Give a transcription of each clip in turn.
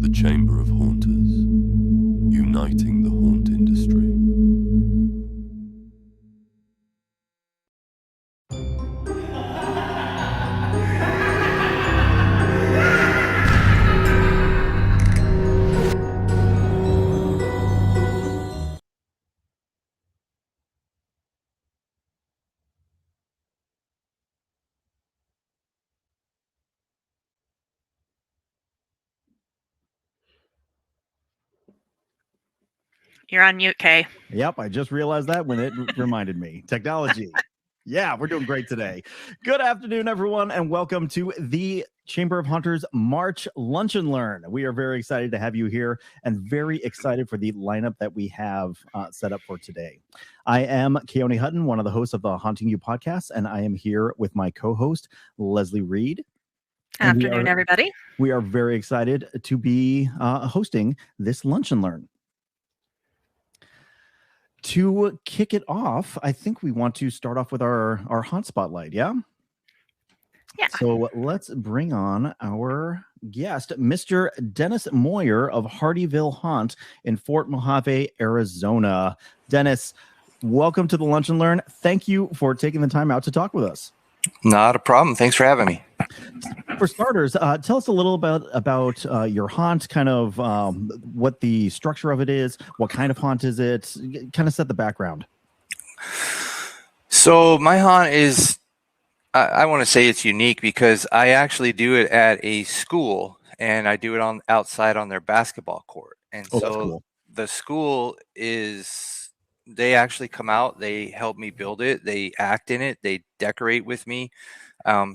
The Chamber of Haunters, uniting the haunt industry. You're on mute, Kay. Yep, I just realized that when it reminded me. Technology. Yeah, we're doing great today. Good afternoon, everyone, and welcome to the Chamber of Hunters March Lunch and Learn. We are very excited to have you here and very excited for the lineup that we have set up for today. I am Keone Hutton, one of the hosts of the Haunting You podcast, and I am here with my co-host, Leslie Reed. Afternoon, everybody. We are very excited to be hosting this Lunch and Learn. To kick it off, I think we want to start off with our haunt spotlight, yeah? Yeah. So let's bring on our guest, Mr. Dennis Moyer of Hardyville Haunt in Fort Mojave, Arizona. Dennis, welcome to the Lunch and Learn. Thank you for taking the time out to talk with us. Not a problem. Thanks for having me. For starters, tell us a little about your haunt, kind of what the structure of it is, what kind of haunt is it, kind of set the background. So my haunt is, I want to say it's unique because I actually do it at a school and I do it outside on their basketball court. And so that's cool. The school they actually come out, they help me build it, they act in it, they decorate with me.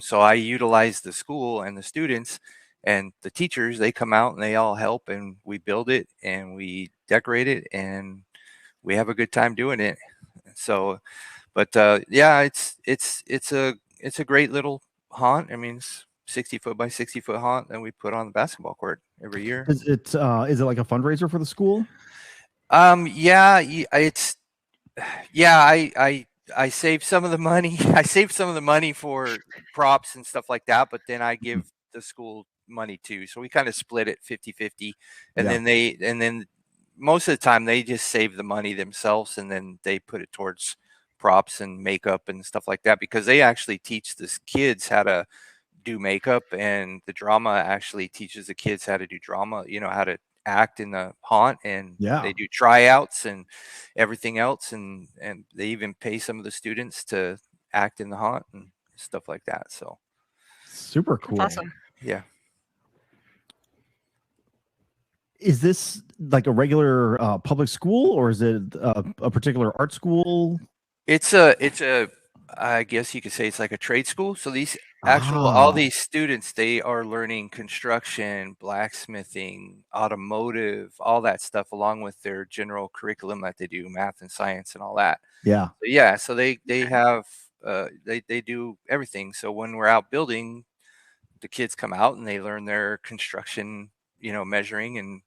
So I utilize the school and the students and the teachers, they come out and they all help and we build it and we decorate it and we have a good time doing it. So, but yeah, it's a great little haunt. I mean, it's 60-foot by 60-foot haunt that we put on the basketball court every year. Is it like a fundraiser for the school? I save some of the money. I save some of the money for props and stuff like that, but then I give the school money too. So we kind of split it 50-50. And then most of the time they just save the money themselves and then they put it towards props and makeup and stuff like that because they actually teach the kids how to do makeup and the drama actually teaches the kids how to do drama, how to act in the haunt and they do tryouts and everything else and they even pay some of the students to act in the haunt and stuff like that. So super cool. That's awesome. Yeah. Is this like a regular public school or is it a particular art school? It's a I guess you could say it's like a trade school. So these all these students, they are learning construction, blacksmithing, automotive, all that stuff, along with their general curriculum that they do, math and science and all that. Yeah. So they have they do everything. So when we're out building, the kids come out and they learn their construction, measuring and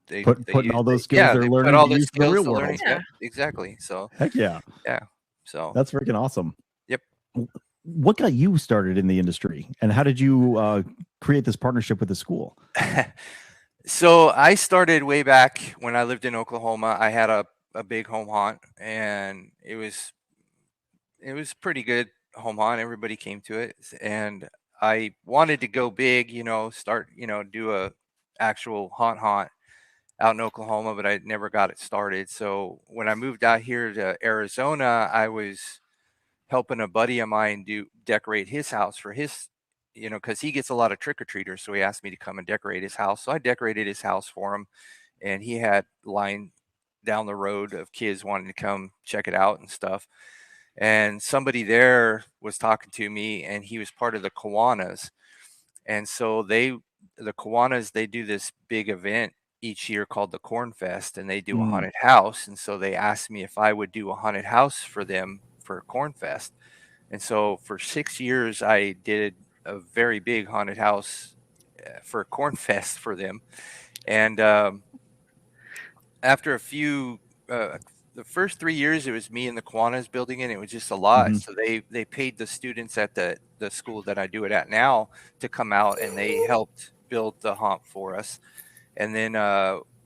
they put all those skills they're learning to use in the real world. Yeah, exactly. So heck yeah. Yeah. So that's freaking awesome. Yep. What got you started in the industry and how did you create this partnership with the school? So I started way back when I lived in Oklahoma. I had a big home haunt and it was pretty good home haunt. Everybody came to it and I wanted to go big, start, do a actual haunt out in Oklahoma, but I never got it started. So when I moved out here to Arizona, I was helping a buddy of mine decorate his house for his, because he gets a lot of trick-or-treaters. So he asked me to come and decorate his house. So I decorated his house for him. And he had line down the road of kids wanting to come check it out and stuff. And somebody there was talking to me and he was part of the Kiwanis. And so the Kiwanis, they do this big event each year called the Corn Fest and they do a haunted house. And so they asked me if I would do a haunted house for them for Corn Fest. And so for 6 years, I did a very big haunted house for Corn Fest for them. And after a few, the first 3 years, it was me and the Kiwanis building it. It was just a lot. So they paid the students at the school that I do it at now to come out and they helped build the haunt for us. and then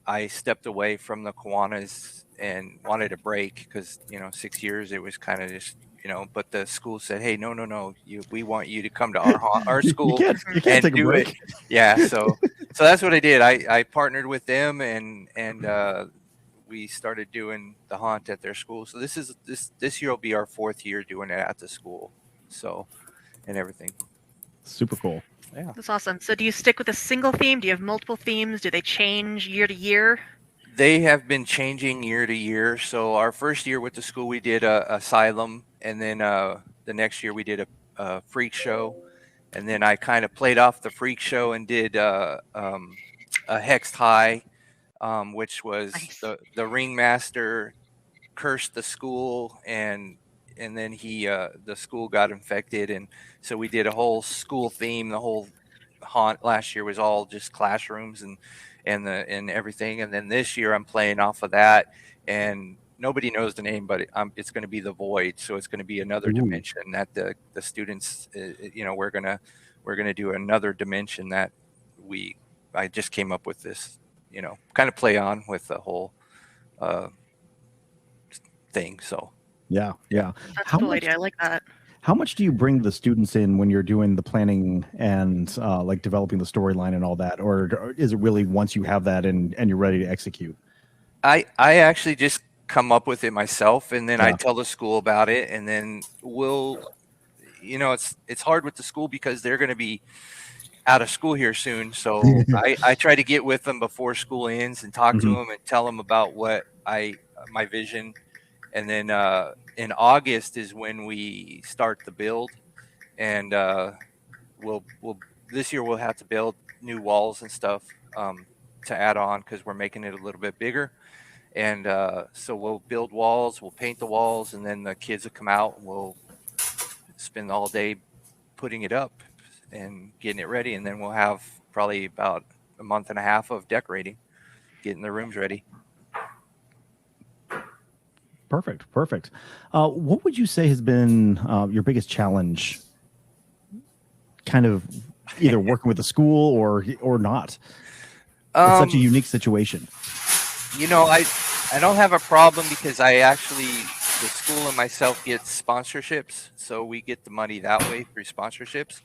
I stepped away from the Kiwanis and wanted a break because 6 years it was kind of just But the school said, "Hey, no, we want you to come to our You school can't and take a do break. it." Yeah, so that's what I did. I partnered with them and we started doing the haunt at their school. So this year will be our 4th year doing it at the school. So and everything. Super cool. Yeah. That's awesome. So do you stick with a single theme? Do you have multiple themes? Do they change year to year? They have been changing year to year. So our first year with the school, we did a asylum, and then the next year we did a freak show, and then I kind of played off the freak show and did a hexed high, which was Nice. the ringmaster cursed the school, and then the school got infected, and so we did a whole school theme. The whole haunt last year was all just classrooms and everything, and then this year I'm playing off of that, and nobody knows the name, but it's going to be the void. So it's going to be another dimension that the students we're gonna do another dimension that I just came up with this kind of play on with the whole thing. So yeah. That's a cool idea. I like that. How much do you bring the students in when you're doing the planning and like developing the storyline and all that, or is it really once you have that and you're ready to execute? I actually just come up with it myself, and then I tell the school about it, and then it's hard with the school because they're going to be out of school here soon. So I try to get with them before school ends and talk to them and tell them about what my vision. And then in August is when we start the build, and we'll this year we'll have to build new walls and stuff to add on because we're making it a little bit bigger. And so we'll build walls, we'll paint the walls, and then the kids will come out and we'll spend all day putting it up and getting it ready. And then we'll have probably about a month and a half of decorating, getting the rooms ready. Perfect. What would you say has been your biggest challenge, kind of either working with the school or not? It's such a unique situation. I don't have a problem because the school and myself get sponsorships, so we get the money that way through sponsorships.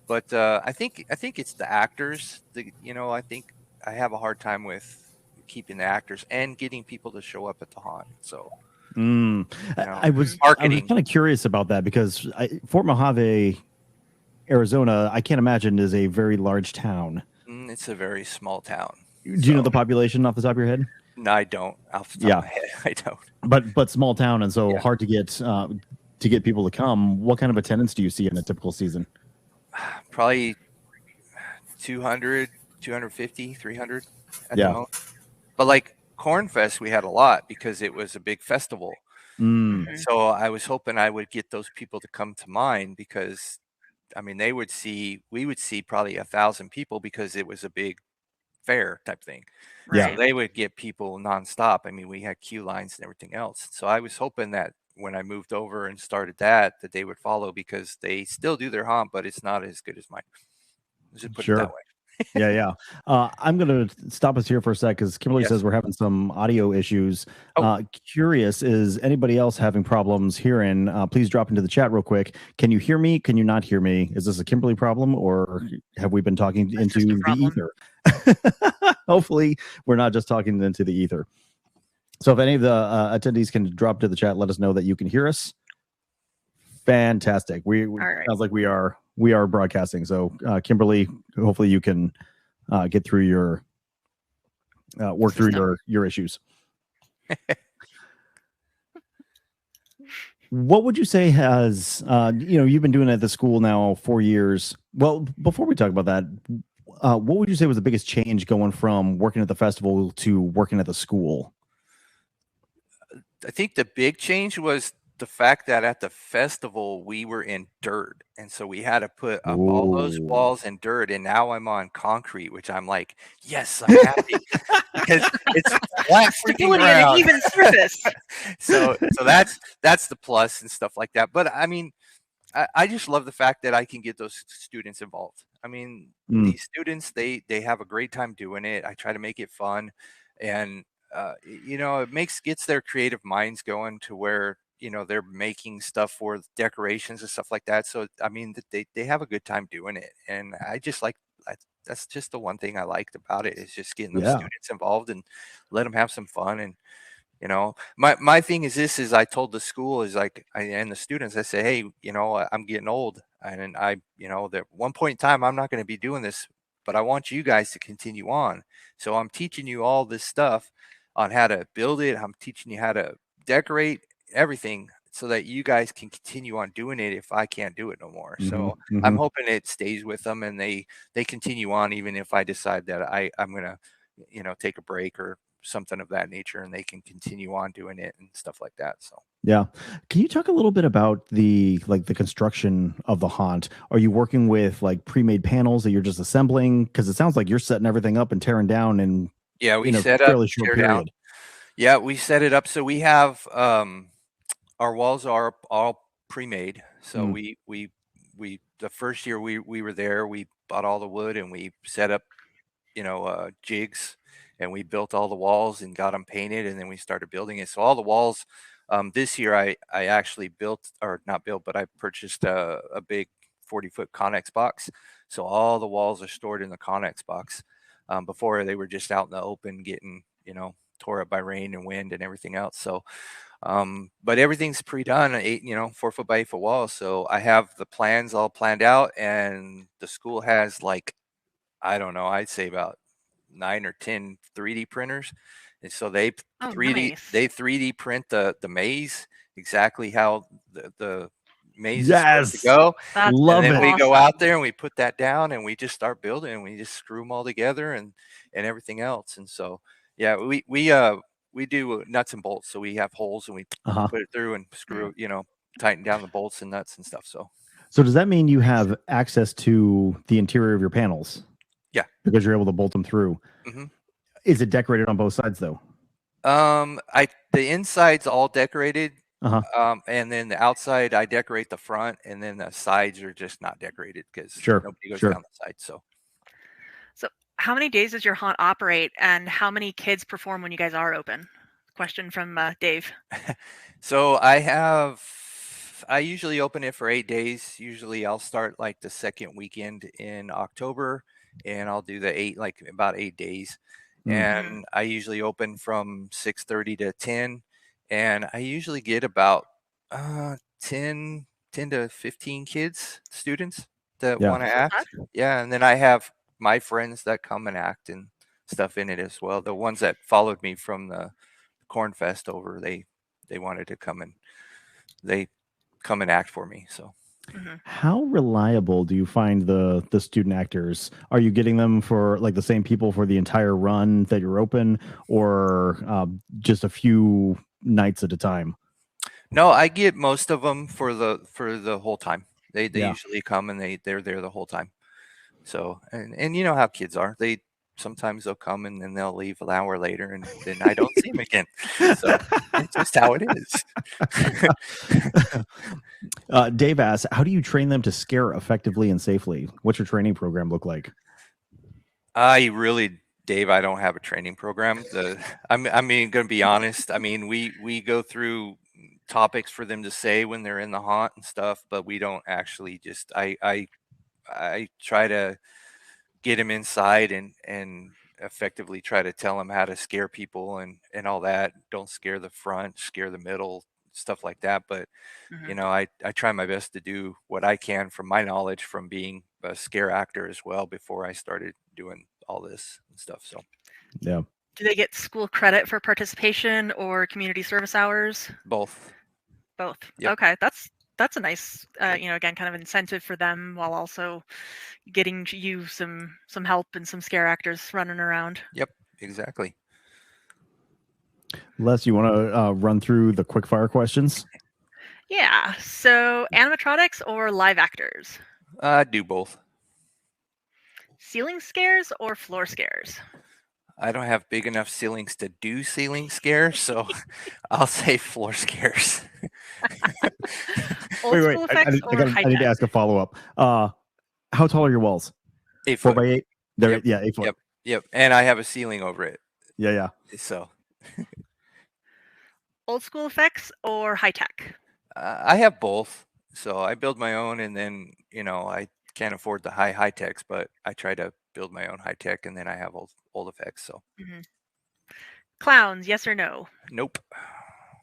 But I think it's the actors. I think I have a hard time with keeping the actors and getting people to show up at the haunt. So. I was marketing. kind of curious about that because Fort Mojave, Arizona, I can't imagine is a very large town. It's a very small town. Do you know the population off the top of your head? No, I don't. Off the top of my head, I don't. But small town, and so hard to get people to come. What kind of attendance do you see in a typical season? Probably 200, 250, 300 at the most. But like Cornfest, we had a lot because it was a big festival. So I was hoping I would get those people to come to mine because, we would see probably 1,000 people because it was a big fair type thing. Right. So they would get people nonstop. We had queue lines and everything else. So I was hoping that when I moved over and started that they would follow because they still do their haunt, but it's not as good as mine. Let's just put it that way. Yeah. I'm going to stop us here for a sec because Kimberly says we're having some audio issues. Curious, is anybody else having problems hearing? Please drop into the chat real quick. Can you hear me? Can you not hear me? Is this a Kimberly problem or have we been talking into the ether? Hopefully we're not just talking into the ether. So if any of the attendees can drop to the chat, let us know that you can hear us. Fantastic. Sounds like we are broadcasting. So Kimberly, hopefully you can get through your work through your issues. What would you say has you've been doing it at the school now 4 years? Well, before we talk about that, what would you say was the biggest change going from working at the festival to working at the school? I think the big change was the fact that at the festival we were in dirt, and so we had to put up all those walls in dirt, and now I'm on concrete, which I'm like, yes, I'm happy because it's flat freaking ground. Even surface. so that's the plus and stuff like that. But I I just love the fact that I can get those students involved. I mean, these students, they have a great time doing it. I try to make it fun, and it gets their creative minds going to where they're making stuff for decorations and stuff like that. So I mean, they have a good time doing it, and I just like that's just the one thing I liked about it, is just getting those students involved and let them have some fun. And my thing is this: is I told the school, is like, and the students, I say, hey, I'm getting old, and that one point in time I'm not going to be doing this, but I want you guys to continue on. So I'm teaching you all this stuff on how to build it. I'm teaching you how to decorate everything, so that you guys can continue on doing it if I can't do it no more. So I'm hoping it stays with them, and they continue on, even if I decide that I'm gonna take a break or something of that nature, and they can continue on doing it and stuff like that. So yeah. Can you talk a little bit about the construction of the haunt? Are you working with like pre-made panels that you're just assembling? Because it sounds like you're setting everything up and tearing down in we set fairly up, short period. Down. Yeah, we set it up. So we have our walls are all pre-made. So we the first year we were there, we bought all the wood and we set up jigs, and we built all the walls and got them painted, and then we started building it. So all the walls, this year I actually built, or not built, but I purchased a big 40-foot Connex box. So all the walls are stored in the Connex box. Before, they were just out in the open getting, tore up by rain and wind and everything else. So, but everything's pre-done, 4 foot by 8 foot walls. So I have the plans all planned out, and the school has, like, I don't know, I'd say about 9 or 10 3D printers. And so they 3D print the maze exactly how the maze is supposed to go. Love and then it. we go out there and we put that down, and we just start building, and we just screw them all together and everything else. And so yeah, we do nuts and bolts. So we have holes, and we put it through and screw, tighten down the bolts and nuts and stuff. So does that mean you have access to the interior of your panels? Yeah, because you're able to bolt them through. Is it decorated on both sides though? The inside's all decorated, and then the outside I decorate the front, and then the sides are just not decorated because nobody goes down the side. So how many days does your haunt operate, and how many kids perform when you guys are open? Question from Dave. So I usually open it for 8 days. Usually I'll start like the second weekend in October, and I'll do about 8 days. And I usually open from 6:30 to 10, and I usually get about 10 to 15 students that want to act. Yeah, and then I have my friends that come and act and stuff in it as well. The ones that followed me from the Corn Fest over, they wanted to come and act for me. So how reliable do you find the student actors? Are you getting them for like the same people for the entire run that you're open, or just a few nights at a time? No, I get most of them for the whole time. They usually come, and they're there the whole time. So, and you know how kids are. Sometimes they'll come and then they'll leave an hour later, and then I don't see them again. So it's just how it is. Dave asks, how do you train them to scare effectively and safely? What's your training program look like? Dave, I don't have a training program. I mean, going to be honest. I mean, we go through topics for them to say when they're in the haunt and stuff, but we don't actually just. I try to get them inside and effectively try to tell them how to scare people and all that. Don't scare the front, scare the middle, stuff like that. But I try my best to do what I can from my knowledge from being a scare actor as well before I started doing all this and stuff. So yeah. Do they get school credit for participation or community service hours? Both. Yep. Okay, that's a nice again, kind of incentive for them, while also getting you some help and some scare actors running around. Yep, exactly. Les, you want to run through the quick fire questions? Yeah. So animatronics or live actors? Do both. Ceiling scares or floor scares? I don't have big enough ceilings to do ceiling scares, so I'll say floor scares. Old school effects or high I need to tech? ask a follow-up. How tall are your walls? 8 4 foot. by 8? They're Yep. 8 foot. Yep. And I have a ceiling over it. Yeah. So Old school effects or high tech? I have both. So I build my own, and then I can't afford the high techs, but I try to build my own high tech, and then I have old effects. So Clowns, yes or no? nope,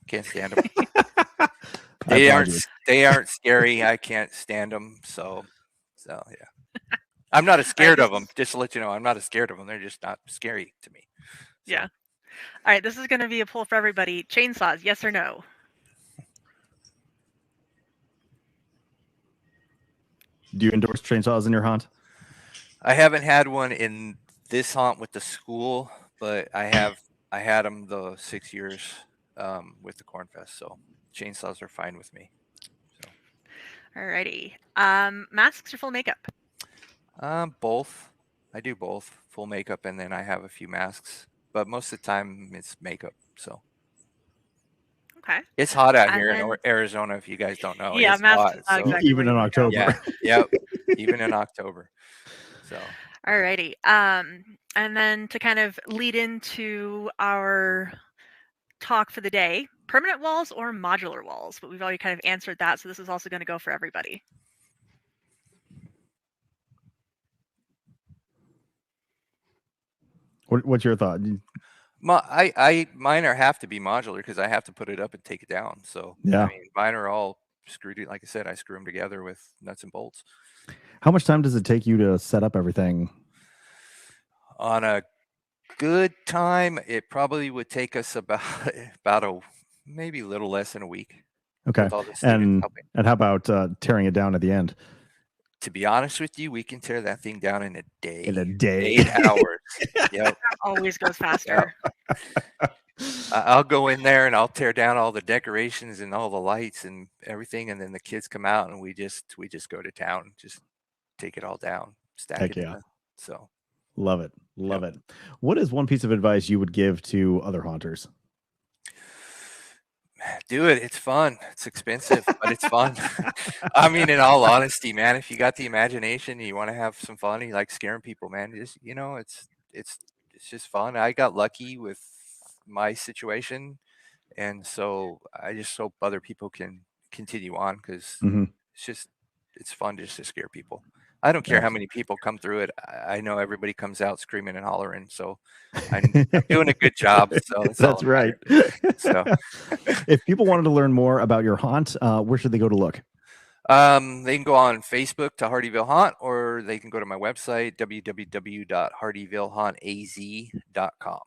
can't stand them. I They applaud you. aren't scary. I can't stand them. So yeah. I'm not as scared of them. Just to let you know, I'm not as scared of them. They're just not scary to me. So. Yeah. All right, this is going to be a poll for everybody. Chainsaws, yes or no? Do you endorse chainsaws in your haunt? I haven't had one in this haunt with the school, but I had them the 6 years with the Cornfest. So chainsaws are fine with me. So. Alrighty. Masks or full makeup? Both. I do both, full makeup, and then I have a few masks. But most of the time it's makeup. So. Okay. It's hot out here in Arizona. If you guys don't know, yeah, it's masks hot. is exactly even in October. Yeah. Yep. Even in October. So. Alrighty. And then to kind of lead into our talk for the day, permanent walls or modular walls? But we've already kind of answered that, so this is also going to go for everybody. What's your thought? Mine have to be modular because I have to put it up and take it down. So yeah, I mean, mine are all screwed. Like I said, I screw them together with nuts and bolts. How much time does it take you to set up everything? On a good time, it probably would take us about maybe a little less than a week. Okay, and how about tearing it down at the end? To be honest with you, we can tear that thing down in a day. In a day, 8 hours. Yep. Always goes faster. Yep. I'll go in there and I'll tear down all the decorations and all the lights and everything, and then the kids come out and we just go to town, just take it all down, stack Heck it. Yeah. So love it. What is one piece of advice you would give to other haunters? Do it. It's fun. It's expensive, but it's fun. I mean, in all honesty, man, if you got the imagination, you want to have some fun, you like scaring people, man, just, it's just fun. I got lucky with my situation, and so I just hope other people can continue on because it's fun just to scare people. I don't care how many people come through it. I know everybody comes out screaming and hollering, so I'm doing a good job. So that's right. So, if people wanted to learn more about your haunt, where should they go to look? They can go on Facebook to Hardyville Haunt, or they can go to my website, www.hardyvillehauntaz.com.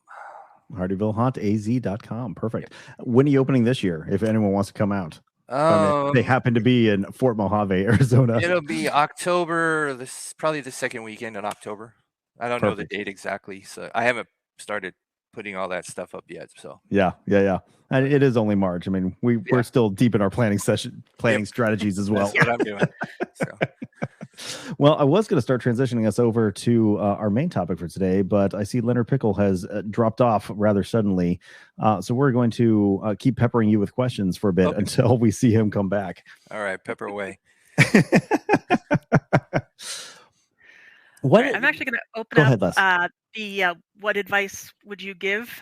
hardyvillehauntaz.com. Perfect. When are you opening this year, if anyone wants to come out? They happen to be in Fort Mojave, Arizona. It'll be October, probably the second weekend in October. I don't know the date exactly, so I haven't started putting all that stuff up yet. So yeah. And it is only March. I mean, we're still deep in our planning strategies as well. That's what I'm doing. So. Well, I was going to start transitioning us over to our main topic for today, but I see Leonard Pickel has dropped off rather suddenly. So we're going to keep peppering you with questions for a bit until we see him come back. All right, pepper away. I'm actually going to open up the what advice would you give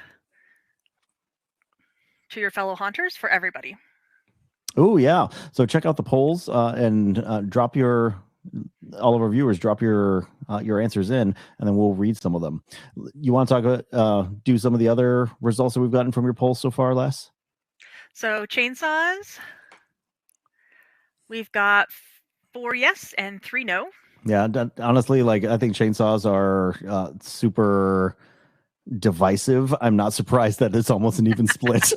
to your fellow haunters for everybody? Oh, yeah. So check out the polls and drop all of our viewers drop your answers in, and then we'll read some of them. You want to talk about do some of the other results that we've gotten from your polls so far, Les? So chainsaws, we've got 4 yes and 3 no. Yeah, honestly, I think chainsaws are super divisive. I'm not surprised that it's almost an even split.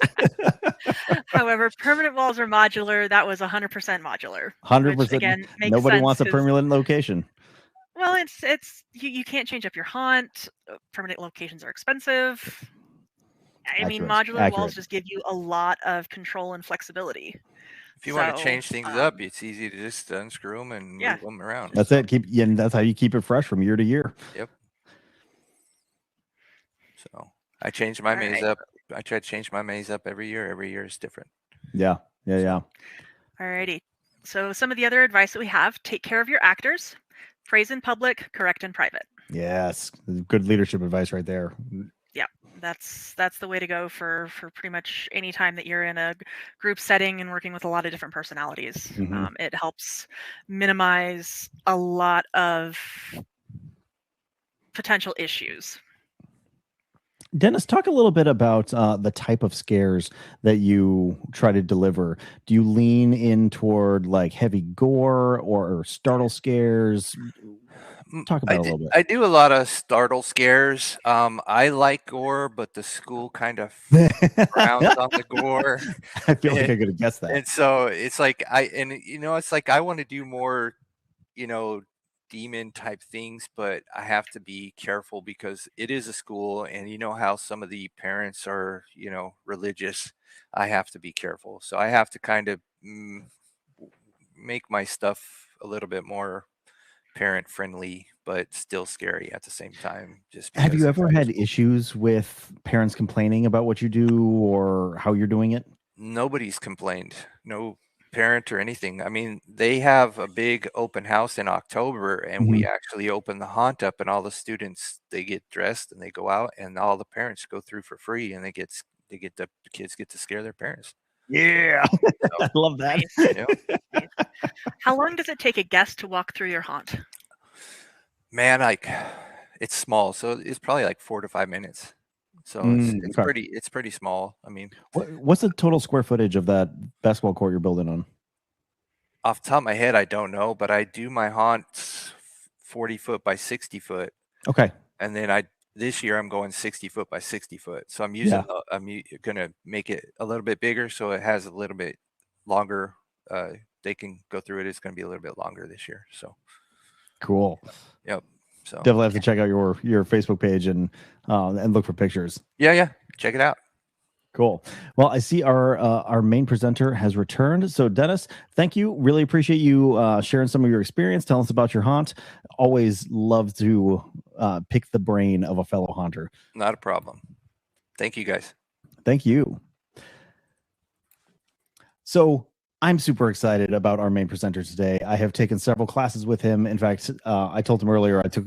However, permanent walls are modular. That was 100% modular. 100%. Again, makes nobody sense wants a permanent location. Well, it's you can't change up your haunt. Permanent locations are expensive. I mean, modular walls just give you a lot of control and flexibility. If you want to change things up, it's easy to just unscrew them and move them around. That's it. And that's how you keep it fresh from year to year. Yep. So I changed my maze up. I try to change my maze up every year. Every year is different. Yeah. Alrighty. So some of the other advice that we have: take care of your actors, praise in public, correct in private. Yes, good leadership advice right there. Yeah, that's the way to go for pretty much any time that you're in a group setting and working with a lot of different personalities. Mhm. It helps minimize a lot of potential issues. Dennis, talk a little bit about the type of scares that you try to deliver. Do you lean in toward like heavy gore or startle scares? Talk about it a little bit. I do a lot of startle scares. I like gore, but the school kind of frowns on the gore. I feel like I And, could have guessed that. and so it's like it's like I want to do more, demon type things, but I have to be careful because it is a school, and you know how some of the parents are, religious. I have to be careful, so I have to kind of make my stuff a little bit more parent friendly, but still scary at the same time. Just Have because you it's ever out of had school. issues with parents complaining about what you do or how you're doing it? Nobody's complained. No parent or anything. I mean, they have a big open house in October, and we actually open the haunt up, and all the students, they get dressed and they go out, and all the parents go through for free, and the kids get to scare their parents. Yeah, So, I love that. yeah. How long does it take a guest to walk through your haunt? Man, like it's small, so it's probably like 4 to 5 minutes. So it's Okay. pretty small. I mean, What's the total square footage of that basketball court you're building on? off the top of my head, I don't know, but I do my haunts 40 foot by 60 foot, Okay. and then this year I'm going 60 foot by 60 foot. So Yeah. gonna make it a little bit bigger, so it has a little bit longer. They can go through it. It's gonna be a little bit longer this year. So Cool. yep. So Definitely have to check out your Facebook page and look for pictures. yeah, check it out. Cool. Well, I see our main presenter has returned. So, Dennis, thank you. Really appreciate you sharing some of your experience. Tell us about your haunt. Always love to pick the brain of a fellow haunter. Not a problem. Thank you, guys. Thank you. So, I'm super excited about our main presenter today. I have taken several classes with him. In fact, I told him earlier I took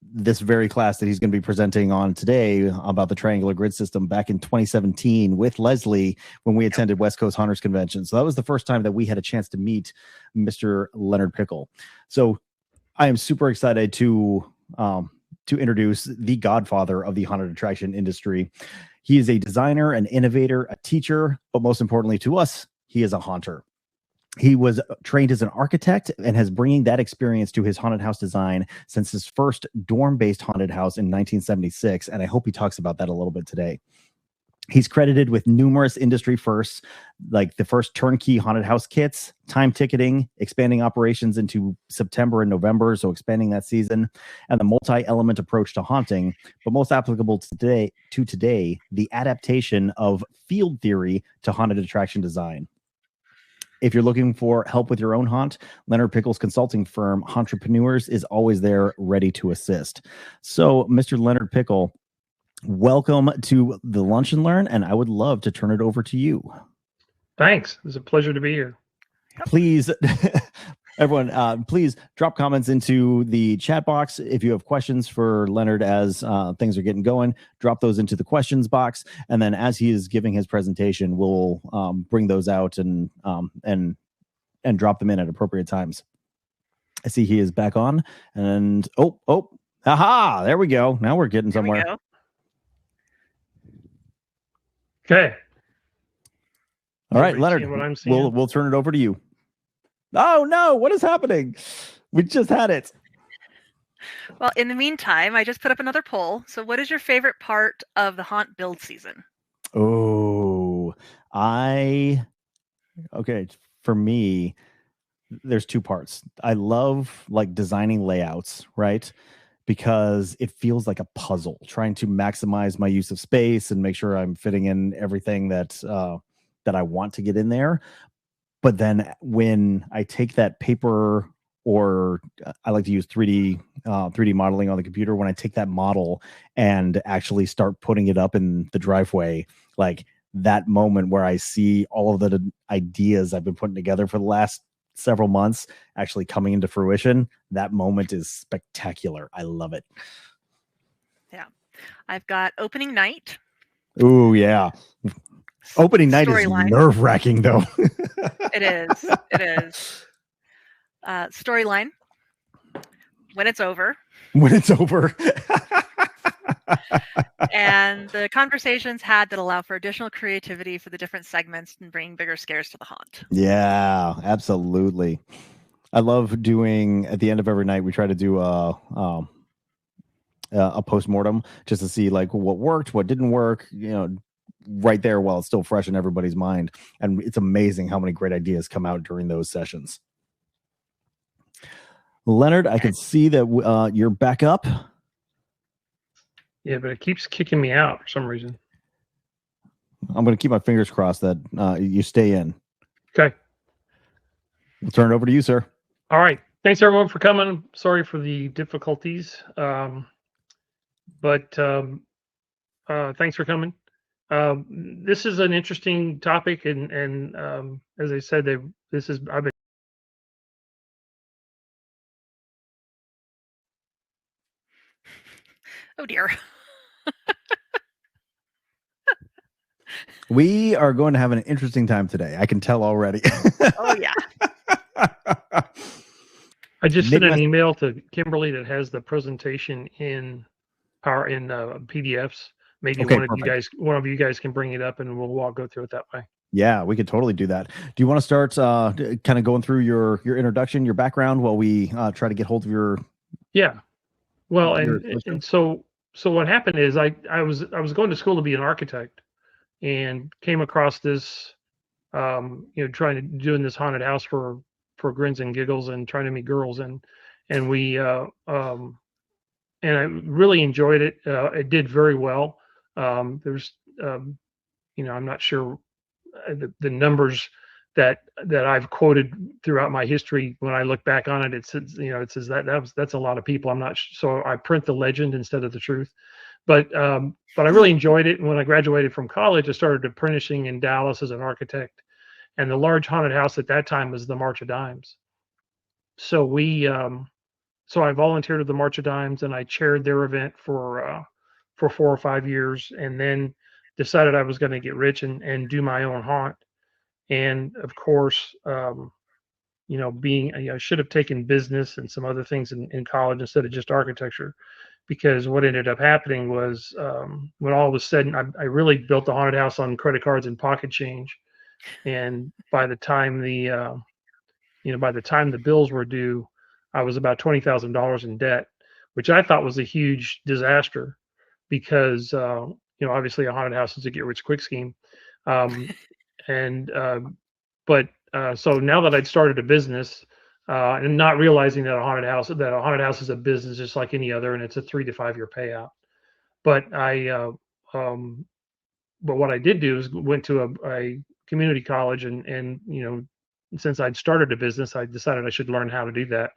this very class that he's going to be presenting on today about the triangular grid system back in 2017 with Leslie when we attended West Coast Hunters Convention. So that was the first time that we had a chance to meet Mr. Leonard Pickel. So I am super excited to introduce the godfather of the haunted attraction industry. He is a designer, an innovator, a teacher, but most importantly to us, he is a haunter. He was trained as an architect and has bringing that experience to his haunted house design since his first dorm-based haunted house in 1976. And I hope he talks about that a little bit today. He's credited with numerous industry firsts, like the first turnkey haunted house kits, time ticketing, expanding operations into September and November, so expanding that season, and the multi-element approach to haunting, but most applicable today, the adaptation of field theory to haunted attraction design. If you're looking for help with your own haunt, Leonard Pickel's consulting firm, Entrepreneurs, is always there ready to assist. So, Mr. Leonard Pickel, welcome to the Lunch and Learn, and I would love to turn it over to you. Thanks. It's a pleasure to be here. Please, everyone, please drop comments into the chat box. If you have questions for Leonard as things are getting going, drop those into the questions box. And then as he is giving his presentation, we'll bring those out and drop them in at appropriate times. I see he is back on. And aha, there we go. Now we're getting somewhere. There we go. Okay. All right, Everybody Leonard, seeing what I'm seeing? we'll turn it over to you. Oh no, what is happening? We just had it. Well, in the meantime, I just put up another poll. So what is your favorite part of the haunt build season? Oh, for me, there's two parts. I love like designing layouts, right? Because it feels like a puzzle, trying to maximize my use of space and make sure I'm fitting in everything that I want to get in there. But then when I take that paper, or I like to use 3D modeling on the computer, when I take that model and actually start putting it up in the driveway, like that moment where I see all of the ideas I've been putting together for the last several months actually coming into fruition, that moment is spectacular. I love it. Yeah. I've got opening night. Ooh, yeah. Opening night is Storyline. nerve-wracking, though. It is. It is. Storyline. When it's over. When it's over. And the conversations had that allow for additional creativity for the different segments and bring bigger scares to the haunt. Yeah, absolutely. I love doing, at the end of every night, we try to do a post-mortem just to see like what worked, what didn't work, right there while it's still fresh in everybody's mind. And it's amazing how many great ideas come out during those sessions. Leonard, I can see that you're back up. Yeah, but it keeps kicking me out for some reason. I'm going to keep my fingers crossed that you stay in. Okay. We'll turn it over to you, sir. All right. Thanks, everyone, for coming. Sorry for the difficulties. But thanks for coming. This is an interesting topic. And as I said, I've been. Oh, dear. We are going to have an interesting time today. I can tell already. Oh, yeah. I just sent an email to Kimberly that has the presentation in PDFs. Maybe Okay, one of you guys can bring it up, and we'll all go through it that way. Yeah, we could totally do that. Do you want to start kind of going through your introduction, your background, while we try to get hold of your? Yeah. Well, and so what happened is I was going to school to be an architect, and came across this, doing this haunted house for grins and giggles and trying to meet girls, and we and I really enjoyed it. It did very well. There's I'm not sure the numbers that I've quoted throughout my history. When I look back on it, it says that's a lot of people. I'm not so I print the legend instead of the truth. But I really enjoyed it. And when I graduated from college, I started apprenticing in Dallas as an architect. And the large haunted house at that time was the March of Dimes. So so I volunteered at the March of Dimes, and I chaired their event for 4 or 5 years, and then decided I was going to get rich and do my own haunt. And of course, I should have taken business and some other things in college instead of just architecture. Because what ended up happening was, when all was said, I really built the haunted house on credit cards and pocket change. And by the time the bills were due, I was about $20,000 in debt, which I thought was a huge disaster, because obviously a haunted house is a get rich quick scheme. So now that I'd started a business, and not realizing that a haunted house is a business just like any other, and it's a 3 to 5 year payout. But what I did do is went to a community college, and since I'd started a business, I decided I should learn how to do that,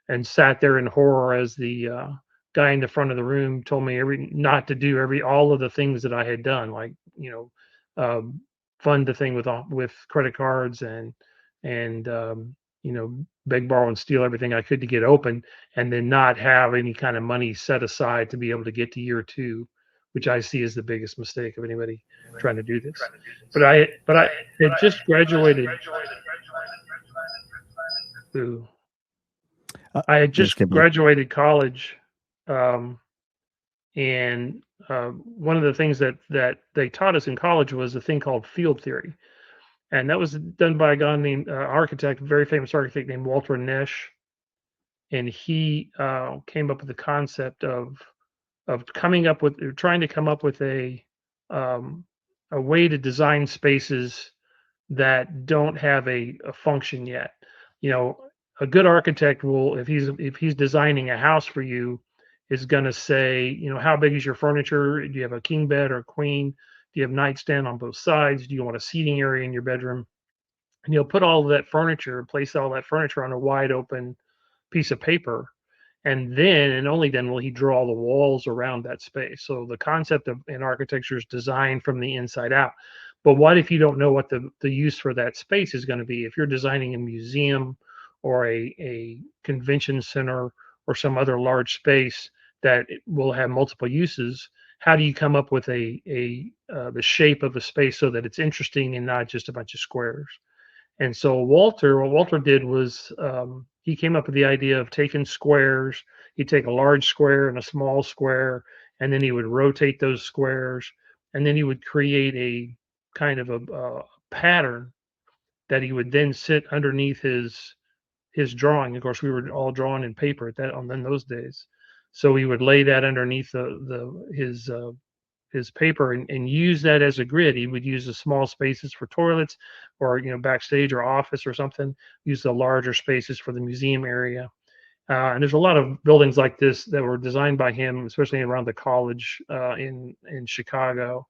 and sat there in horror as the guy in the front of the room told me not to do all of the things that I had done, like fund the thing with credit cards and beg, borrow, and steal everything I could to get open, and then not have any kind of money set aside to be able to get to year 2, which I see as the biggest mistake of anybody trying to do this. But I had just graduated. I had just graduated college, and one of the things that they taught us in college was a thing called field theory. And that was done by a guy named very famous architect named Walter Nesch. And he came up with the concept of trying to come up with a way to design spaces that don't have a function yet. A good architect will, if he's designing a house for you, is going to say, how big is your furniture? Do you have a king bed or a queen? Do you have nightstand on both sides? Do you want a seating area in your bedroom? And you'll put all of that furniture, place all that furniture on a wide open piece of paper. And then, and only then, will he draw the walls around that space. So the concept in architecture is design from the inside out. But what if you don't know what the use for that space is going to be? If you're designing a museum or a convention center or some other large space that will have multiple uses, how do you come up with the shape of a space so that it's interesting and not just a bunch of squares? And so what Walter did was he came up with the idea of taking squares. He'd take a large square and a small square, and then he would rotate those squares, and then he would create a kind of a pattern that he would then sit underneath his drawing. Of course, we were all drawing in paper at that in those days, so he would lay that underneath his paper and use that as a grid. He would use the small spaces for toilets or backstage or office or something, use the larger spaces for the museum area. And there's a lot of buildings like this that were designed by him, especially around the college in Chicago.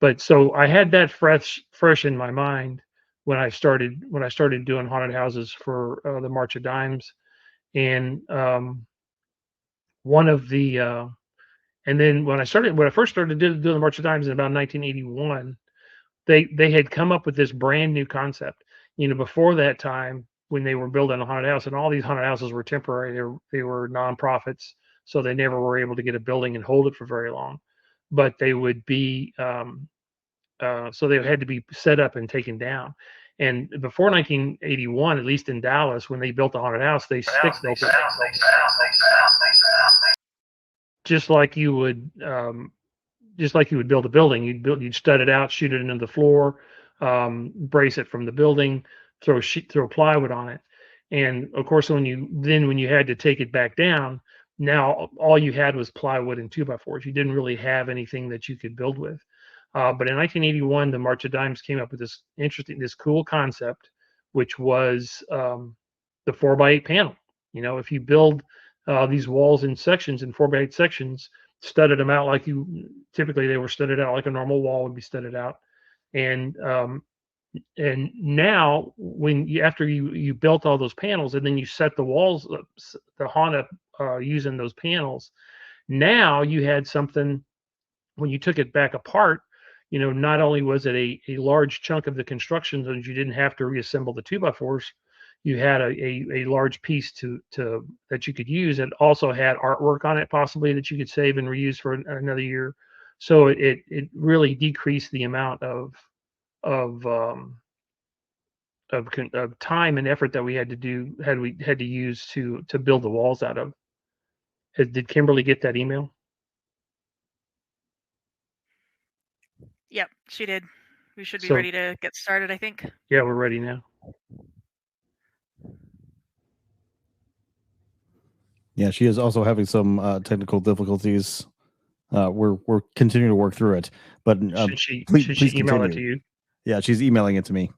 But so I had that fresh in my mind when I started doing haunted houses for the March of Dimes. And one of the and then when I first started doing the March of Dimes in about 1981, they had come up with this brand new concept. Before that time, when they were building a haunted house, and all these haunted houses were temporary, they were nonprofits, so they never were able to get a building and hold it for very long. But they would be so they had to be set up and taken down. And before 1981, at least in Dallas, when they built the haunted house, they stick built it. Just like you would build a building. You'd stud it out, shoot it into the floor, brace it from the building, throw plywood on it. And of course, when you had to take it back down, now all you had was plywood and 2x4s. You didn't really have anything that you could build with. But in 1981, the March of Dimes came up with this cool concept, which was the 4x8 panel. If you build these walls in sections, in 4x8 sections, studded them out typically they were studded out like a normal wall would be studded out. And now after you built all those panels and then you set the walls up, the haunt up using those panels, now you had something. When you took it back apart, not only was it a large chunk of the construction that you didn't have to reassemble the 2x4s, you had a large piece that you could use. It also had artwork on it, possibly, that you could save and reuse for another year. So it really decreased the amount of time and effort that we had to use to build the walls out of. Did Kimberly get that email? Yep, she did. We should be ready to get started, I think. Yeah, we're ready now. Yeah, she is also having some technical difficulties. We're continuing to work through it, but should she continue. email it to you? Yeah, she's emailing it to me.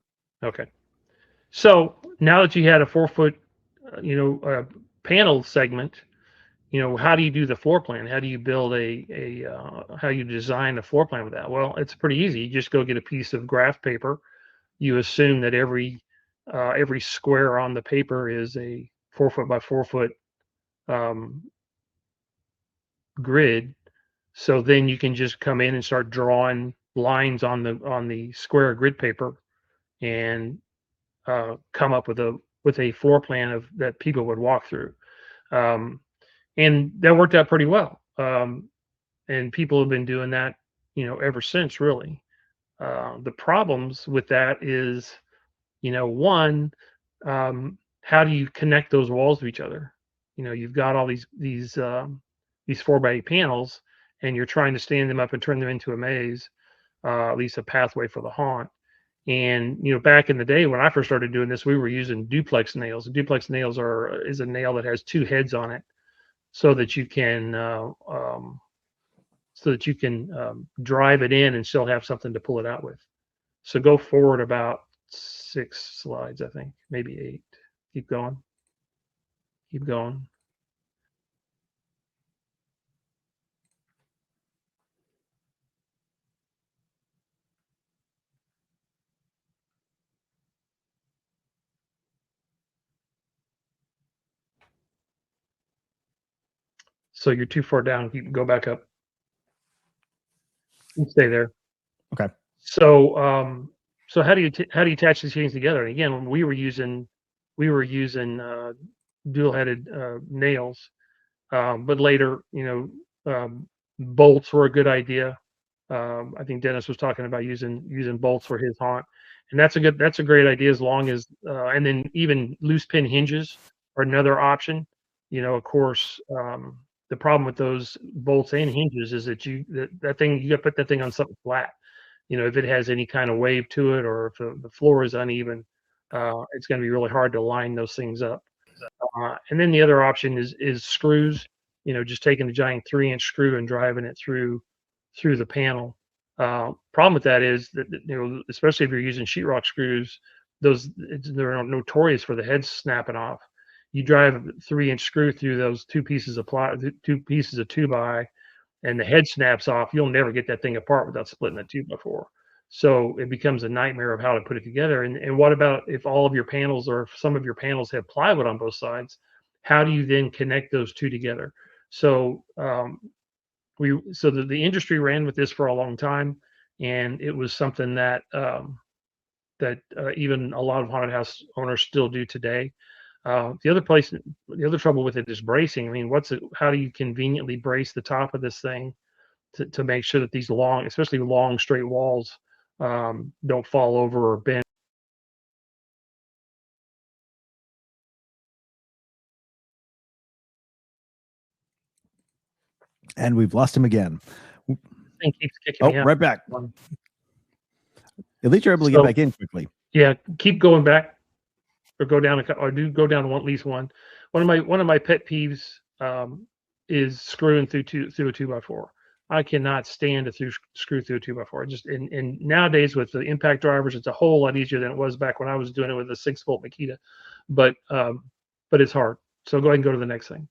Okay. So now that you had a 4-foot, panel segment, how do you do the floor plan? How do you build how you design a floor plan with that? Well, it's pretty easy. You just go get a piece of graph paper. You assume that every square on the paper is a 4-foot by 4-foot grid. So then you can just come in and start drawing lines on the square grid paper and come up with a floor plan that people would walk through. And that worked out pretty well. And people have been doing that, ever since, really. The problems with that is, one, how do you connect those walls to each other? You've got all these 4x8 panels, and you're trying to stand them up and turn them into a maze, at least a pathway for the haunt. And back in the day when I first started doing this, we were using duplex nails. Duplex nails is a nail that has 2 heads on it, so that you can drive it in and still have something to pull it out with. So go forward about 6 slides, I think, maybe 8. Keep going. Keep going. So you're too far down. You can go back up. You stay there. Okay. So so how do you attach these things together? And again, when we were using dual-headed nails, but later, bolts were a good idea. I think Dennis was talking about using bolts for his haunt, and that's a great idea as long as and then even loose pin hinges are another option. Of course, the problem with those bolts and hinges is that you got to put that thing on something flat. If it has any kind of wave to it, or if the floor is uneven, it's going to be really hard to line those things up. And then the other option is screws. Just taking a giant 3-inch screw and driving it through the panel. Problem with that is that especially if you're using sheetrock screws, they're notorious for the heads snapping off. You drive a 3-inch screw through those two pieces of 2x2, and the head snaps off. You'll never get that thing apart without splitting the 2x4. So it becomes a nightmare of how to put it together. And what about if all of your panels, or if some of your panels have plywood on both sides? How do you then connect those two together? So the industry ran with this for a long time, and it was something that even a lot of haunted house owners still do today. The other trouble with it is bracing. I mean, how do you conveniently brace the top of this thing to make sure that these especially long straight walls, don't fall over or bend? And we've lost him again. Thing keeps kicking me out. Right back. At least you're able to get back in quickly. Yeah, keep going back, or go down at least one. One of my pet peeves is screwing through a 2x4. I cannot stand to screw through a 2x4. And nowadays with the impact drivers, it's a whole lot easier than it was back when I was doing it with a 6-volt Makita. But it's hard. So go ahead and go to the next thing.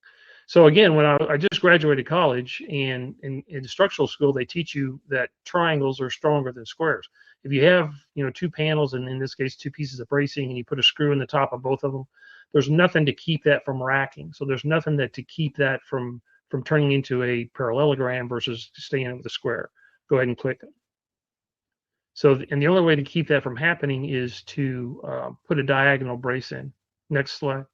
So again, when I just graduated college, and in structural school, they teach you that triangles are stronger than squares. If you have, two panels, and in this case, 2 pieces of bracing, and you put a screw in the top of both of them, there's nothing to keep that from racking. So there's nothing to keep that from turning into a parallelogram versus staying with a square. Go ahead and click it. So, and the only way to keep that from happening is to put a diagonal brace in. Next slide.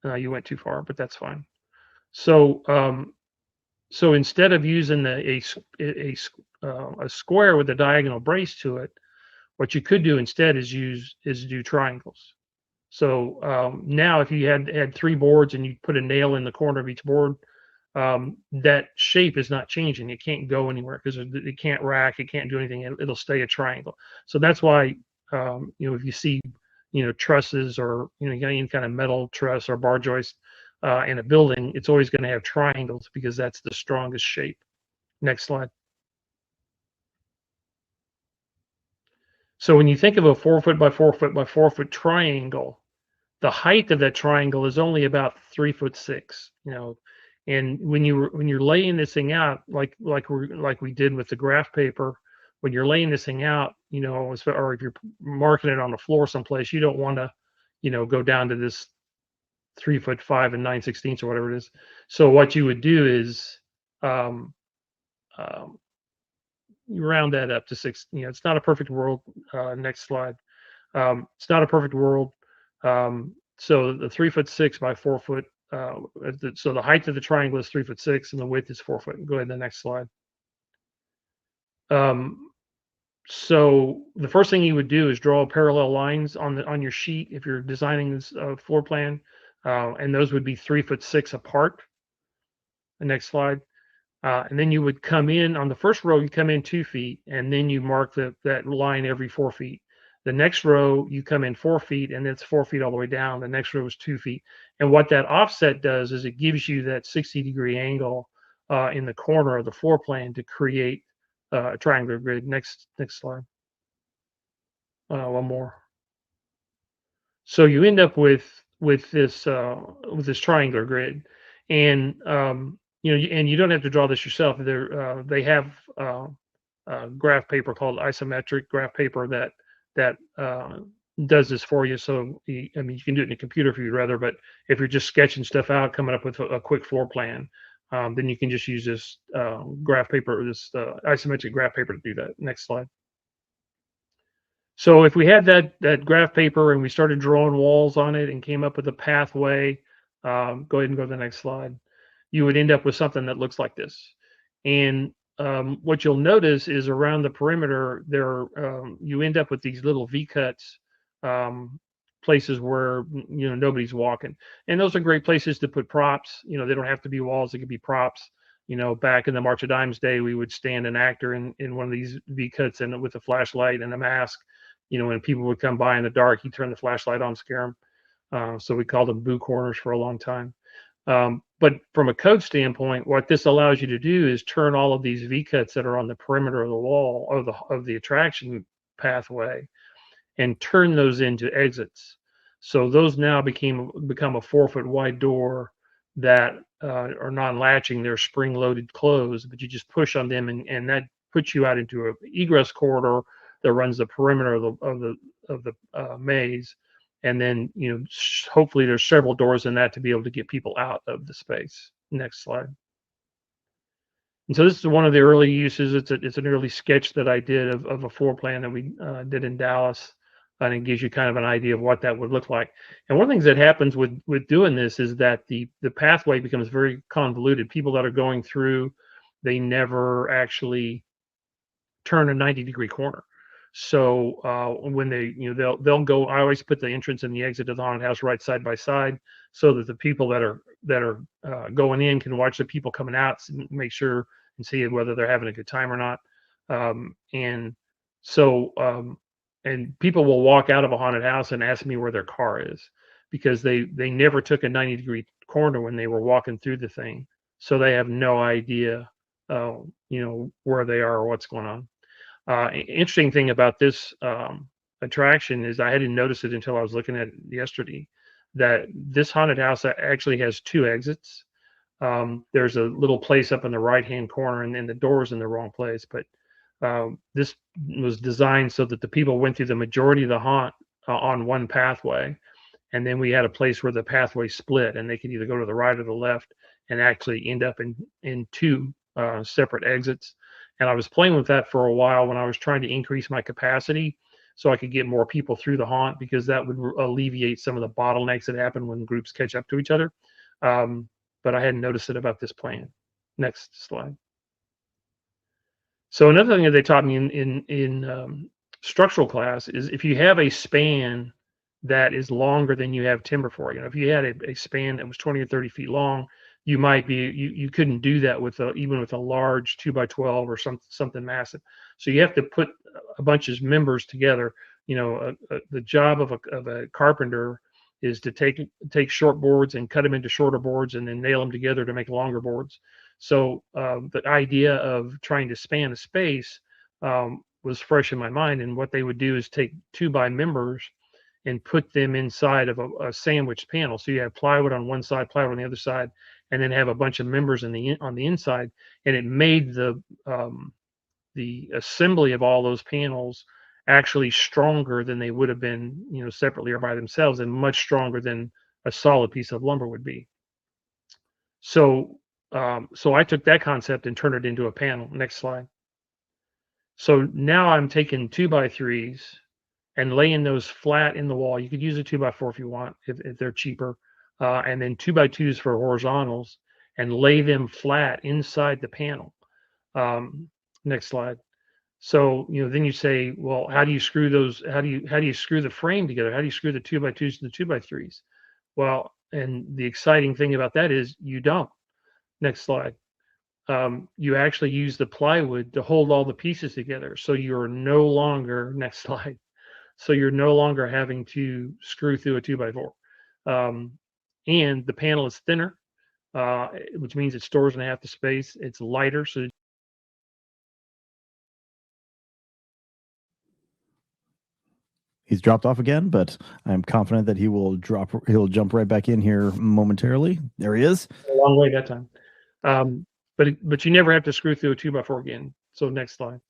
You went too far, but that's fine. So, so instead of using a square with a diagonal brace to it, what you could do instead is do triangles. So now, if you had 3 boards and you put a nail in the corner of each board, that shape is not changing. It can't go anywhere because it can't rack. It can't do anything. It'll stay a triangle. So that's why, if you see, trusses, or any kind of metal truss or bar joist in a building, it's always going to have triangles because that's the strongest shape. Next slide. So when you think of a 4-foot by 4-foot by 4-foot triangle, the height of that triangle is only about 3'6". And when you're laying this thing out, like we did with the graph paper, when you're laying this thing out, or if you're marking it on the floor someplace, you don't want to, go down to this 3'5" and 9/16 or whatever it is. So what you would do is you round that up to 6. It's not a perfect world. Next slide. It's not a perfect world. So the 3'6" by 4 foot. So the height of the triangle is 3'6", and the width is 4 foot. Go ahead to the next slide. So the first thing you would do is draw parallel lines on your sheet if you're designing this floor plan, and those would be 3'6" apart. The next slide. And then you would come in on the first row. You come in 2 feet, and then you mark that line every 4 feet. The next row, you come in 4 feet, and it's 4 feet all the way down. The next row is 2 feet. And what that offset does is it gives you that 60-degree angle in the corner of the floor plan to create a triangular grid. Next slide. One more. So you end up with this triangular grid, and and you don't have to draw this yourself. They have graph paper called isometric graph paper that does this for you. So you can do it in a computer if you'd rather, but if you're just sketching stuff out, coming up with a quick floor plan, then you can just use this graph paper or this isometric graph paper to do that. Next slide. So if we had that graph paper and we started drawing walls on it and came up with a pathway, go ahead and go to the next slide, you would end up with something that looks like this. And what you'll notice is around the perimeter, you end up with these little V-cuts, places where nobody's walking, and those are great places to put props. They don't have to be walls; they could be props. Back in the March of Dimes day, we would stand an actor in one of these V-cuts and with a flashlight and a mask. When people would come by in the dark, he'd turn the flashlight on, scare them. So we called them boo corners for a long time. But from a code standpoint, what this allows you to do is turn all of these V-cuts that are on the perimeter of the wall of the attraction pathway and turn those into exits. So those now become a 4-foot wide door that are non-latching. They're spring-loaded closed, but you just push on them, and that puts you out into an egress corridor that runs the perimeter of the maze. And then hopefully there's several doors in that to be able to get people out of the space. Next slide. And so this is one of the early uses. It's an early sketch that I did of a floor plan that we did in Dallas. And it gives you kind of an idea of what that would look like. And one of the things that happens with doing this is that the pathway becomes very convoluted. People that are going through, they never actually turn a 90-degree corner. So when they'll go, I always put the entrance and the exit of the haunted house right side by side, so that the people that are going in can watch the people coming out, make sure and see whether they're having a good time or not. And people will walk out of a haunted house and ask me where their car is, because they never took a 90-degree corner when they were walking through the thing, so they have no idea where they are or what's going on. Interesting thing about this attraction is I hadn't noticed it until I was looking at it yesterday, that this haunted house actually has 2 exits. There's a little place up in the right-hand corner, and then the door's in the wrong place. But this was designed so that the people went through the majority of the haunt on one pathway, and then we had a place where the pathway split, and they could either go to the right or the left and actually end up in 2 separate exits. And I was playing with that for a while when I was trying to increase my capacity so I could get more people through the haunt, because that would alleviate some of the bottlenecks that happen when groups catch up to each other. But I hadn't noticed it about this plan. Next slide. So another thing that they taught me in structural class is if you have a span that is longer than you have timber for, if you had a span that was 20 or 30 feet long, you couldn't do that even with a large 2x12 or something massive. So you have to put a bunch of members together. The job of a carpenter is to take short boards and cut them into shorter boards and then nail them together to make longer boards. So the idea of trying to span a space was fresh in my mind. And what they would do is take 2x members and put them inside of a sandwich panel. So you have plywood on one side, plywood on the other side, and then have a bunch of members on the inside. And it made the assembly of all those panels actually stronger than they would have been, separately or by themselves, and much stronger than a solid piece of lumber would be. So I took that concept and turned it into a panel. Next slide. So now I'm taking 2x3s and laying those flat in the wall. You could use a 2x4 if you want, if they're cheaper. And then 2x2s for horizontals, and lay them flat inside the panel. Next slide. So then you say, well, how do you screw those? How do you screw the frame together? How do you screw the 2x2s to the 2x3s? Well, and the exciting thing about that is you don't. Next slide. You actually use the plywood to hold all the pieces together. So you're no longer, next slide. So you're no longer having to screw through a 2x4. And the panel is thinner, which means it stores in half the space. It's lighter, so he's dropped off again, but I'm confident that he'll jump right back in here momentarily. There he is. A long way that time. But you never have to screw through a 2x4 again. So next slide.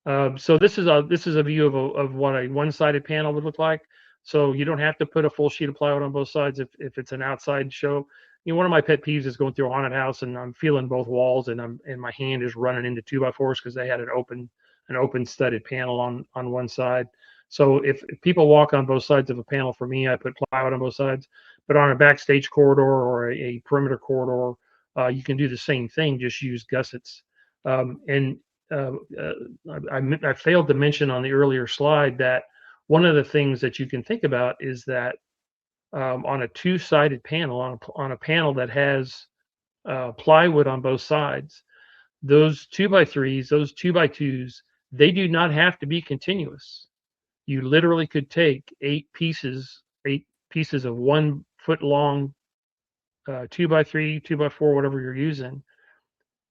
So this is a view of what a one-sided panel would look like. So you don't have to put a full sheet of plywood on both sides if it's an outside show. one of my pet peeves is going through a haunted house and I'm feeling both walls and my hand is running into 2x4s because they had an open studded panel on one side. So if people walk on both sides of a panel, for me, I put plywood on both sides. But on a backstage corridor or a perimeter corridor, you can do the same thing, just use gussets. And I failed to mention on the earlier slide that one of the things that you can think about is that on a two-sided panel, on a panel that has plywood on both sides, those 2x3s, those 2x2s, they do not have to be continuous. You literally could take 8 pieces of 1 foot long 2x3, 2x4, whatever you're using.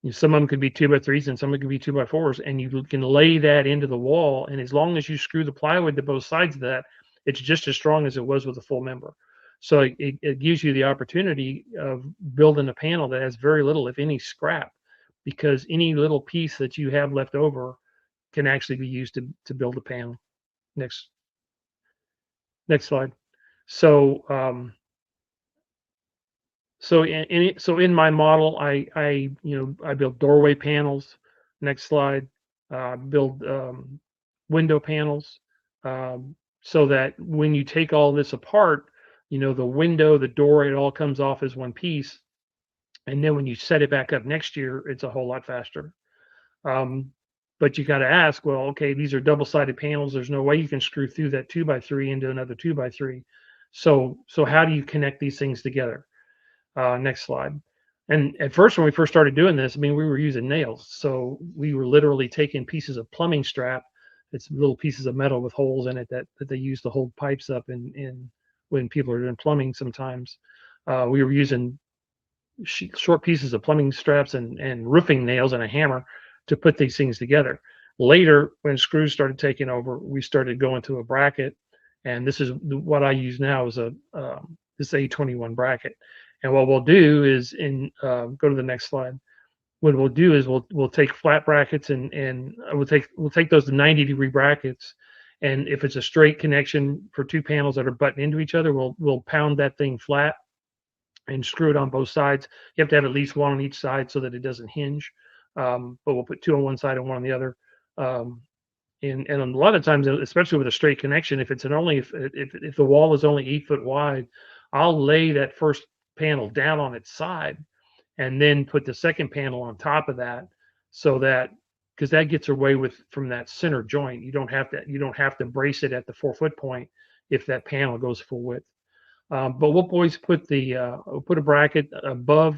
Some of them could be 2x3s and some of them could be 2x4s, and you can lay that into the wall. And as long as you screw the plywood to both sides of that, it's just as strong as it was with a full member. So it gives you the opportunity of building a panel that has very little, if any, scrap, because any little piece that you have left over can actually be used to build a panel. Next slide. So in my model, I build doorway panels. Next slide. Build window panels, so that when you take all this apart, the window, the door, it all comes off as one piece. And then when you set it back up next year, it's a whole lot faster. But you got to ask, well, okay, these are double-sided panels. There's no way you can screw through that 2x3 into another 2x3. So how do you connect these things together? Next slide. And at first, when we first started doing this, we were using nails. So we were literally taking pieces of plumbing strap. It's little pieces of metal with holes in it that they use to hold pipes up in when people are doing plumbing sometimes. We were using short pieces of plumbing straps and roofing nails and a hammer to put these things together. Later, when screws started taking over, we started going to a bracket, and this is what I use now is this A21 bracket. And what we'll do is go to the next slide. What we'll do is we'll take flat brackets and we'll take those to 90-degree brackets, and if it's a straight connection for 2 panels that are butting into each other, we'll pound that thing flat and screw it on both sides. You have to have at least one on each side so that it doesn't hinge. But we'll put 2 on one side and 1 on the other. And a lot of times, especially with a straight connection, if the wall is only 8 foot wide, I'll lay that first panel down on its side and then put the second panel on top of that, so that, because that gets away from that center joint. You don't have to brace it at the 4 foot point if that panel goes full width. But we'll always put we'll put a bracket above,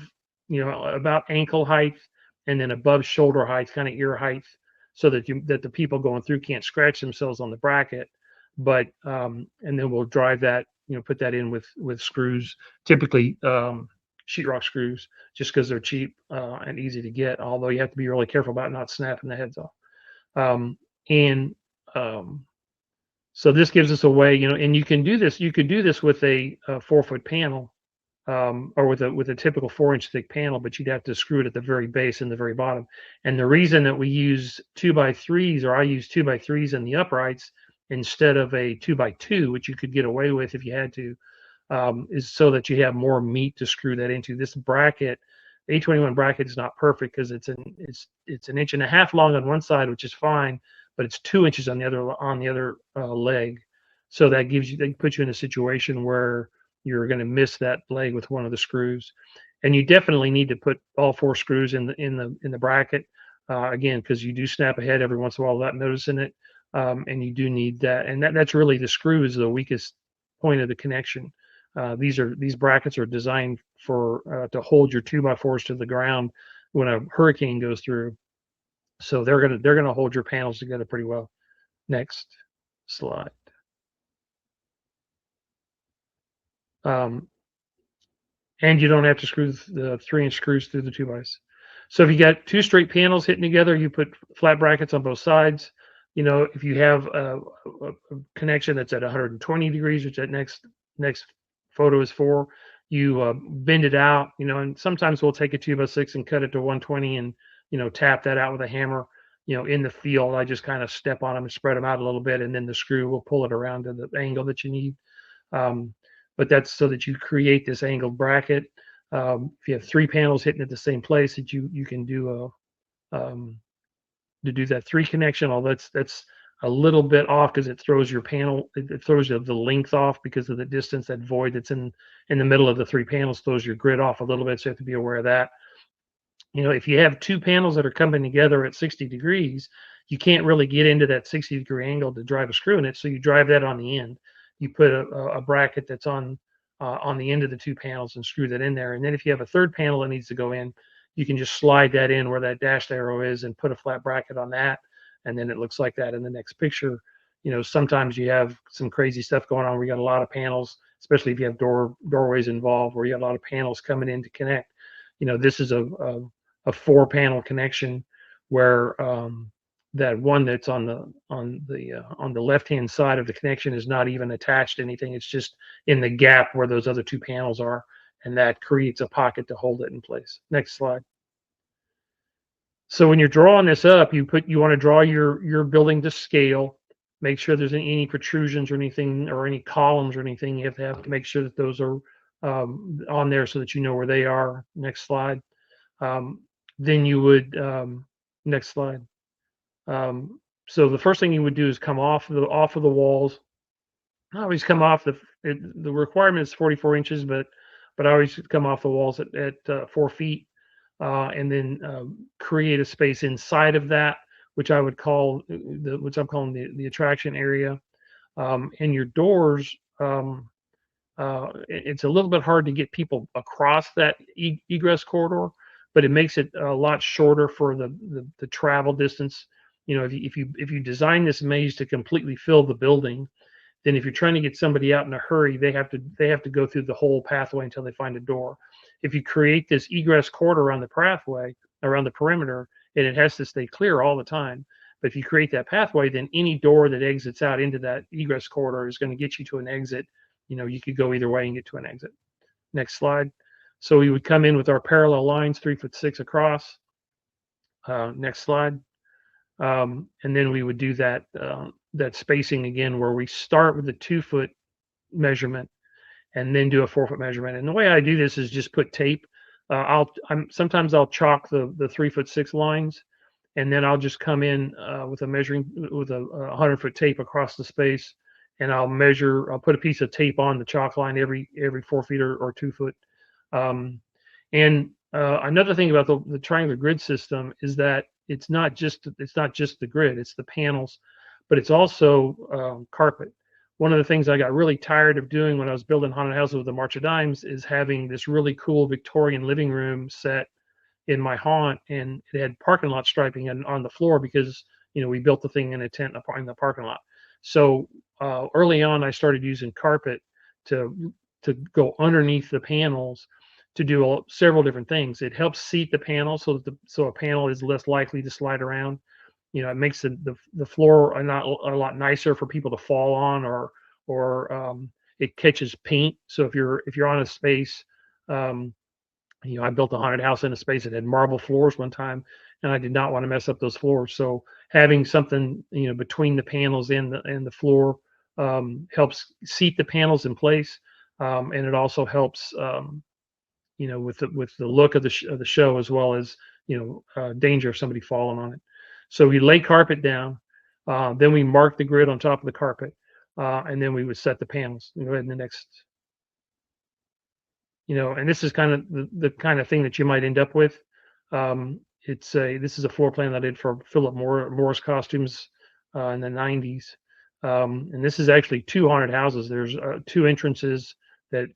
about ankle height, and then above shoulder height, kind of ear height, so that the people going through can't scratch themselves on the bracket. But and then we'll drive that, put that in with screws, typically sheetrock screws, just because they're cheap and easy to get. Although you have to be really careful about not snapping the heads off. So this gives us a way, and you can do this. You could do this with a 4 foot panel, or with a typical 4-inch thick panel, but you'd have to screw it at the very base and the very bottom. And the reason that we use 2x3s, or I use 2x3s in the uprights instead of a 2x2, which you could get away with if you had to, is so that you have more meat to screw that into. This bracket, A21 bracket, is not perfect because it's an 1.5 inches long on one side, which is fine, but it's 2 inches on the other leg. So that puts you in a situation where you're going to miss that leg with one of the screws. And you definitely need to put all 4 screws in the bracket, again, because you do snap a head every once in a while without noticing it. And you do need that, and that's really, the screw is the weakest point of the connection. These brackets are designed to hold your 2x4s to the ground when a hurricane goes through. So they're gonna hold your panels together pretty well. Next slide. And you don't have to screw the 3-inch screws through the 2x. So if you got 2 straight panels hitting together, you put flat brackets on both sides. If you have a connection that's at 120 degrees, which that next photo is for, you bend it out, and sometimes we'll take a 2x6 and cut it to 120 and, tap that out with a hammer. In the field, I just kind of step on them and spread them out a little bit, and then the screw will pull it around to the angle that you need. But that's so that you create this angled bracket. If you have 3 panels hitting at the same place, that you can do to do that 3 connection. Although that's a little bit off because it throws your panel, it throws the length off because of the distance. That void that's in the middle of the 3 panels throws your grid off a little bit, so you have to be aware of that. If you have 2 panels that are coming together at 60 degrees, you can't really get into that 60-degree angle to drive a screw in it, so you drive that on the end. You put a bracket that's on the end of the 2 panels and screw that in there. And then if you have a 3rd panel that needs to go in, you can just slide that in where that dashed arrow is and put a flat bracket on that, and then it looks like that in the next picture. Sometimes you have some crazy stuff going on where you got a lot of panels, especially if you have doorways involved, where you got a lot of panels coming in to connect. This is a 4-panel connection where that one that's on the left-hand side of the connection is not even attached to anything. It's just in the gap where those other 2 panels are, and that creates a pocket to hold it in place. Next slide. So when you're drawing this up, you want to draw your building to scale. Make sure there's any protrusions or anything, or any columns or anything. You have to make sure that those are on there so that you know where they are. Next slide. Then you would next slide. So the first thing you would do is come off of the walls. I always come off the requirement is 44 inches, but I always come off the walls at 4 feet, and then create a space inside of that, which I would call which I'm calling the attraction area. And your doors, it's a little bit hard to get people across that egress corridor, but it makes it a lot shorter for the travel distance. If you design this maze to completely fill the building, then if you're trying to get somebody out in a hurry, they have to go through the whole pathway until they find a door. If you create this egress corridor around the pathway, around the perimeter, and it has to stay clear all the time. But if you create that pathway, then any door that exits out into that egress corridor is going to get you to an exit. You could go either way and get to an exit. Next slide. So we would come in with our parallel lines, 3'6" across. Next slide. And then we would do that spacing again, where we start with the 2-foot measurement and then do a 4-foot measurement. And the way I do this is just put tape. Sometimes I'll chalk the 3'6" lines, and then I'll just come in with a 100-foot tape across the space, and I'll put a piece of tape on the chalk line every 4 feet or 2 foot. And another thing about the triangular grid system is that it's not just the grid, it's the panels, but it's also carpet. One of the things I got really tired of doing when I was building haunted houses with the March of Dimes is having this really cool Victorian living room set in my haunt, and it had parking lot striping on the floor because we built the thing in a tent in the parking lot. So early on, I started using carpet to go underneath the panels to do several different things. It helps seat the panel so a panel is less likely to slide around. It makes the floor a lot nicer for people to fall on, or it catches paint. So if you're on a space, I built a haunted house in a space that had marble floors one time, and I did not want to mess up those floors. So having something between the panels and the floor helps seat the panels in place, and it also helps with the look of the show, as well as danger of somebody falling on it. So we lay carpet down, then we mark the grid on top of the carpet, and then we would set the panels. Go ahead in the next. And this is kind of the kind of thing that you might end up with. This is a floor plan that I did for Philip Morris Costumes in the 90s. And this is actually 2 haunted houses. There's 2 entrances that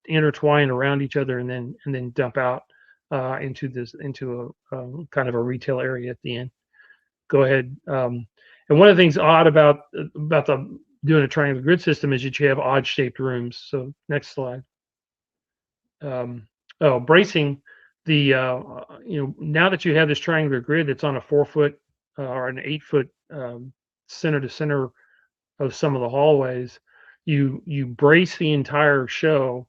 intertwine around each other and then dump out into a kind of a retail area at the end. Go ahead. And one of the things odd about doing a triangular grid system is that you have odd shaped rooms. So next slide. Bracing the now that you have this triangular grid that's on a 4-foot or an 8-foot center to center of some of the hallways, you brace the entire show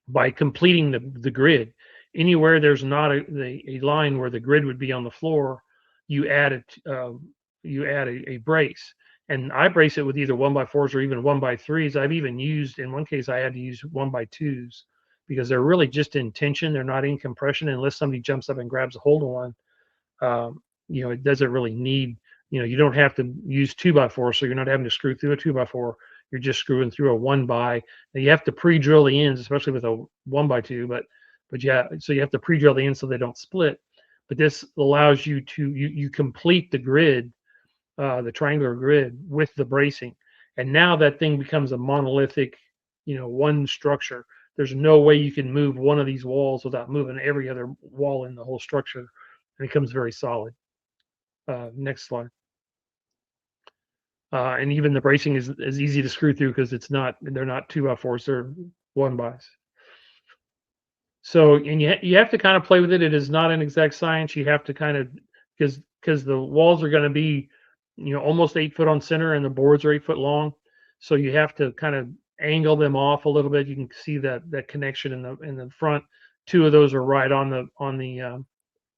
by completing the grid. Anywhere there's not a line where the grid would be on the floor, you add a brace. And I brace it with either 1x4s or even 1x3s. I've even used, in one case, I had to use 1x2s because they're really just in tension. They're not in compression unless somebody jumps up and grabs a hold of one. It doesn't really need, you don't have to use 2x4, so you're not having to screw through a 2x4. You're just screwing through a 1x. Now you have to pre-drill the ends, especially with a 1x2, but yeah, so you have to pre-drill the ends so they don't split. But this allows you to you complete the grid, the triangular grid with the bracing, and now that thing becomes a monolithic, one structure. There's no way you can move one of these walls without moving every other wall in the whole structure. And it becomes very solid. Next slide. And even the bracing is easy to screw through because they're not 2x4s, they're 1x. So, and you have to kind of play with it. It is not an exact science. You have to kind of, because the walls are going to be, almost 8 foot on center, and the boards are 8 foot long. So you have to kind of angle them off a little bit. You can see that connection in the front. 2 of those are right on the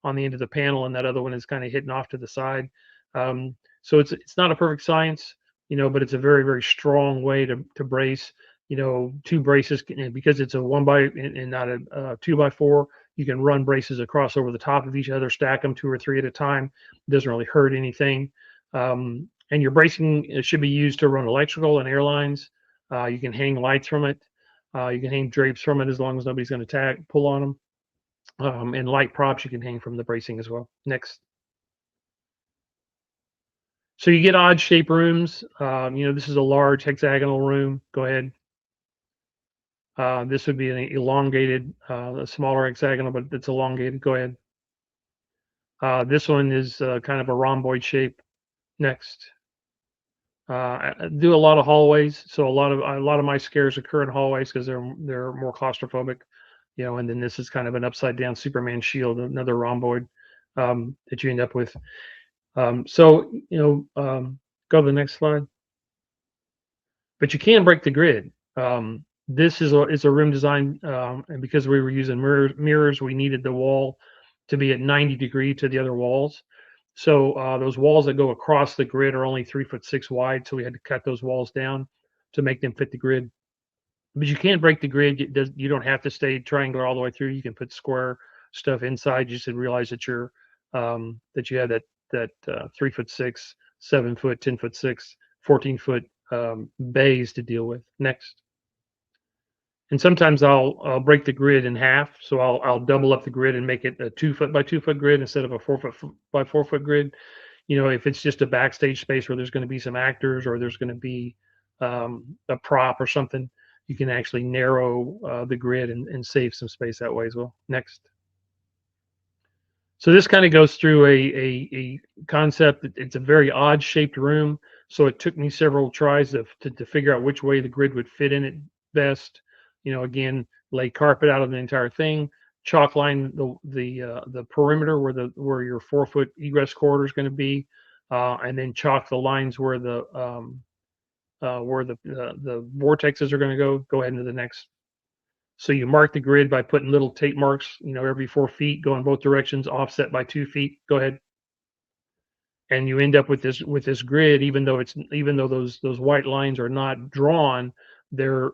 end of the panel, and that other one is kind of hitting off to the side. So it's not a perfect science, but it's a very, very strong way to brace. 2 braces, because it's a 1x and not a 2x4. You can run braces across over the top of each other, stack them 2 or 3 at a time. It doesn't really hurt anything. And your bracing should be used to run electrical and air lines. You can hang lights from it. You can hang drapes from it as long as nobody's going to pull on them. And light props you can hang from the bracing as well. Next. So you get odd shape rooms. This is a large hexagonal room. Go ahead. This would be an elongated, a smaller hexagonal, but it's elongated. Go ahead. This one is kind of a rhomboid shape. Next. I do a lot of hallways, so a lot of my scares occur in hallways because they're more claustrophobic. And then this is kind of an upside down Superman shield, another rhomboid that you end up with. Go to the next slide. But you can break the grid. This is a room design, and because we were using mirrors, we needed the wall to be at 90 degrees to the other walls. So those walls that go across the grid are only 3'6" wide, so we had to cut those walls down to make them fit the grid. But you can't break the grid. You don't have to stay triangular all the way through. You can put square stuff inside. You should realize that you have that 3'6", 7 foot, 10'6", 14 foot bays to deal with. Next. And sometimes I'll break the grid in half. So I'll double up the grid and make it a 2 foot by 2 foot grid instead of a 4 foot by 4 foot grid. If it's just a backstage space where there's going to be some actors or there's going to be a prop or something, you can actually narrow the grid and save some space that way as well. Next. So this kind of goes through a concept. It's a very odd shaped room. So it took me several tries to figure out which way the grid would fit in it best. Again, lay carpet out of the entire thing, chalk line the perimeter where your 4 foot egress corridor is going to be, and then chalk the lines where the vortexes are going to go. Go ahead into the next. So you mark the grid by putting little tape marks, every 4 feet, go in both directions, offset by 2 feet. Go ahead. And you end up with this grid, even though those white lines are not drawn, they're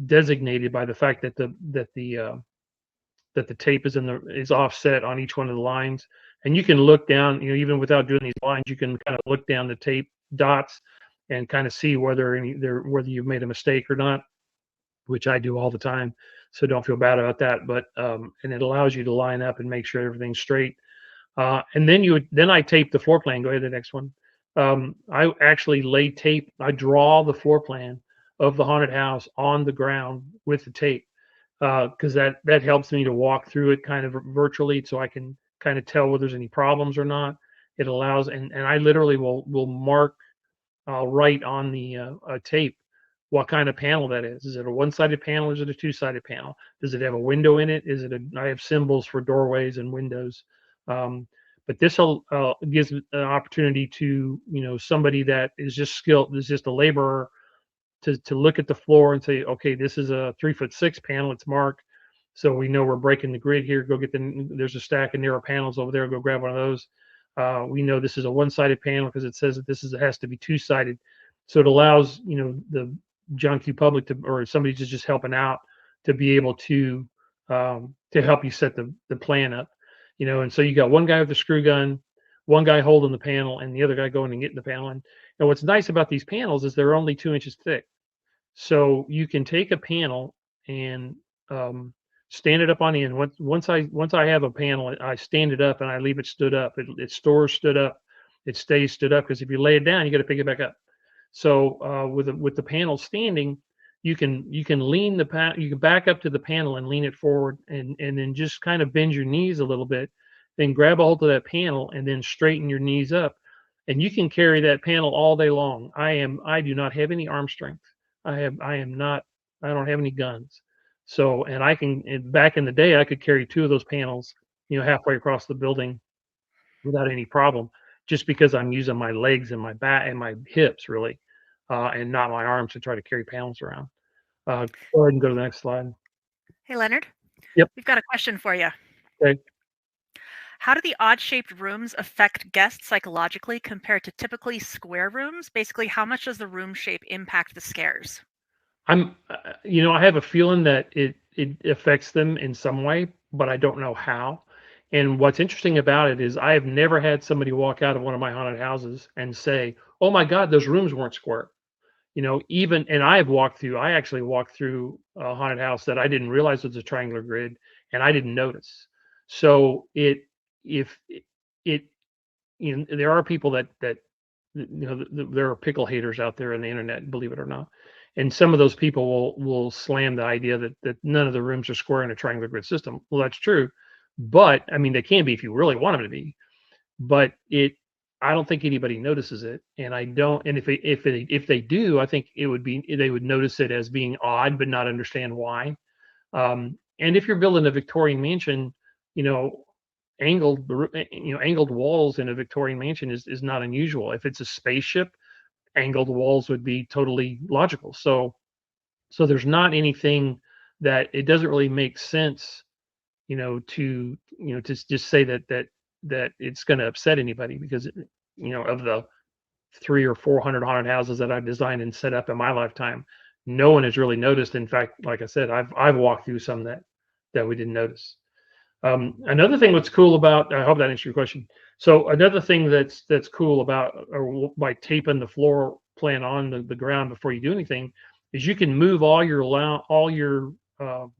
designated by the fact that the tape is offset on each one of the lines. And you can look down, even without doing these lines, you can kind of look down the tape dots and kind of see whether you've made a mistake or not, which I do all the time. So don't feel bad about that. But and it allows you to line up and make sure everything's straight. And then I tape the floor plan. Go ahead to the next one. I actually lay tape. I draw the floor plan of the haunted house on the ground with the tape, because that helps me to walk through it kind of virtually, so I can kind of tell whether there's any problems or not. It allows, and I literally will mark, I'll write on the tape what kind of panel that is. Is it a one-sided panel? Is it a two-sided panel? Does it have a window in it? I have symbols for doorways and windows. But this gives an opportunity to, somebody that is just skilled, is just a laborer, to look at the floor and say, okay, this is a 3'6" panel. It's marked, so we know we're breaking the grid here. Go get there's a stack of narrow panels over there. Go grab one of those. We know this is a one-sided panel because it says that has to be two-sided. So it allows, the John Q. public or somebody just helping out to be able to help you set the plan up. And so you got one guy with the screw gun, one guy holding the panel, and the other guy going and getting the panel. And what's nice about these panels is they're only 2 inches thick. So you can take a panel and stand it up on the end. Once I have a panel, I stand it up and I leave it stood up. It stores stood up. It stays stood up, because if you lay it down, you got to pick it back up. So with the panel standing, you can lean you can back up to the panel and lean it forward, and then just kind of bend your knees a little bit, then grab a hold of that panel and then straighten your knees up, and you can carry that panel all day long. I do not have any arm strength. I don't have any guns. So, and back in the day, I could carry 2 of those panels, halfway across the building without any problem, just because I'm using my legs and my back and my hips really, and not my arms to try to carry panels around. Go ahead and go to the next slide. Hey, Leonard. Yep. We've got a question for you. Okay. How do the odd-shaped rooms affect guests psychologically compared to typically square rooms? Basically, how much does the room shape impact the scares? I have a feeling that it affects them in some way, but I don't know how. And what's interesting about it is I have never had somebody walk out of one of my haunted houses and say, "Oh my God, those rooms weren't square." And I actually walked through a haunted house that I didn't realize was a triangular grid, and I didn't notice. So there are people that there are pickle haters out there on the internet, believe it or not. And some of those people will slam the idea that none of the rooms are square in a triangular grid system. Well, that's true, but I mean, they can be if you really want them to be. But I don't think anybody notices it, and I don't. And if they do, I think they would notice it as being odd, but not understand why. And if you're building a Victorian mansion, angled walls in a Victorian mansion is not unusual. If it's a spaceship, angled walls would be totally logical. So there's not anything that it doesn't really make sense, to just say that it's going to upset anybody, because of the 300 or 400 haunted houses that I've designed and set up in my lifetime, no one has really noticed. In fact, like I said, I've walked through some that we didn't notice. Another thing that's cool about, I hope that answers your question. So another thing that's cool about, or by taping the floor plan on the ground before you do anything, is you can move all your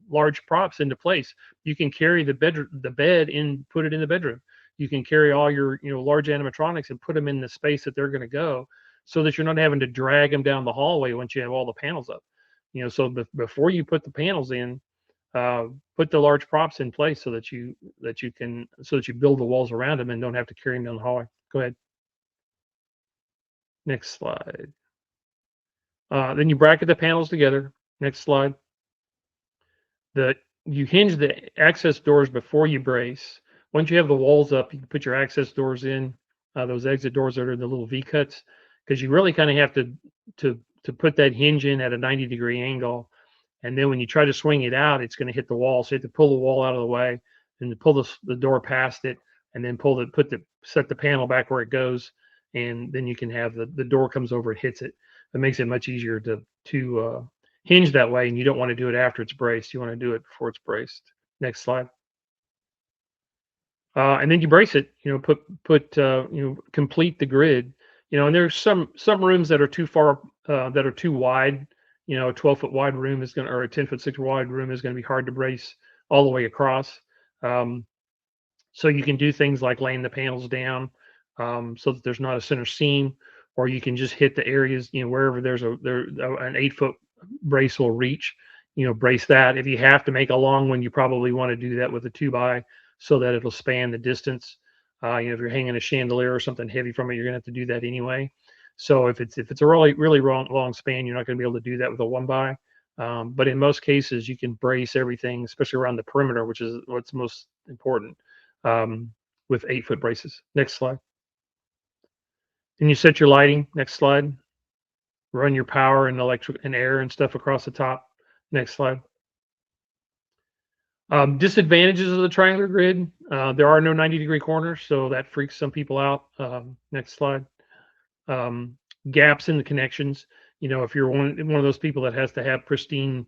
large props into place. You can carry the bed in, put it in the bedroom. You can carry all your large animatronics and put them in the space that they're going to go, so that you're not having to drag them down the hallway once you have all the panels up. So before you put the panels in, put the large props in place so that you build the walls around them and don't have to carry them down the hallway. Go ahead. Next slide. Then you bracket the panels together. Next slide. You hinge the access doors before you brace. Once you have the walls up, you can put your access doors in, those exit doors that are the little V cuts, because you really kind of have to put that hinge in at a 90-degree angle. And then when you try to swing it out, it's going to hit the wall. So you have to pull the wall out of the way and pull the door past it, and then set the panel back where it goes. And then you can have the door comes over, it hits it. It makes it much easier to hinge that way. And you don't want to do it after it's braced. You want to do it before it's braced. Next slide. And then you brace it, complete the grid, and there's some rooms that are too far, that are too wide. A 12-foot wide room or a 10-foot 6 wide room is going to be hard to brace all the way across. So you can do things like laying the panels down, so that there's not a center seam, or you can just hit the areas, wherever there's an 8-foot brace will reach, brace that. If you have to make a long one, you probably want to do that with a 2x, so that it'll span the distance. If you're hanging a chandelier or something heavy from it, you're gonna have to do that anyway. So if it's a really long span, you're not going to be able to do that with a 1x. But in most cases, you can brace everything, especially around the perimeter, which is what's most important, with 8-foot braces. Next slide. Then you set your lighting. Next slide. Run your power and electric and air and stuff across the top. Next slide. Disadvantages of the triangular grid. There are no 90-degree corners, so that freaks some people out. Next slide. Gaps in the connections. If you're one of those people that has to have pristine,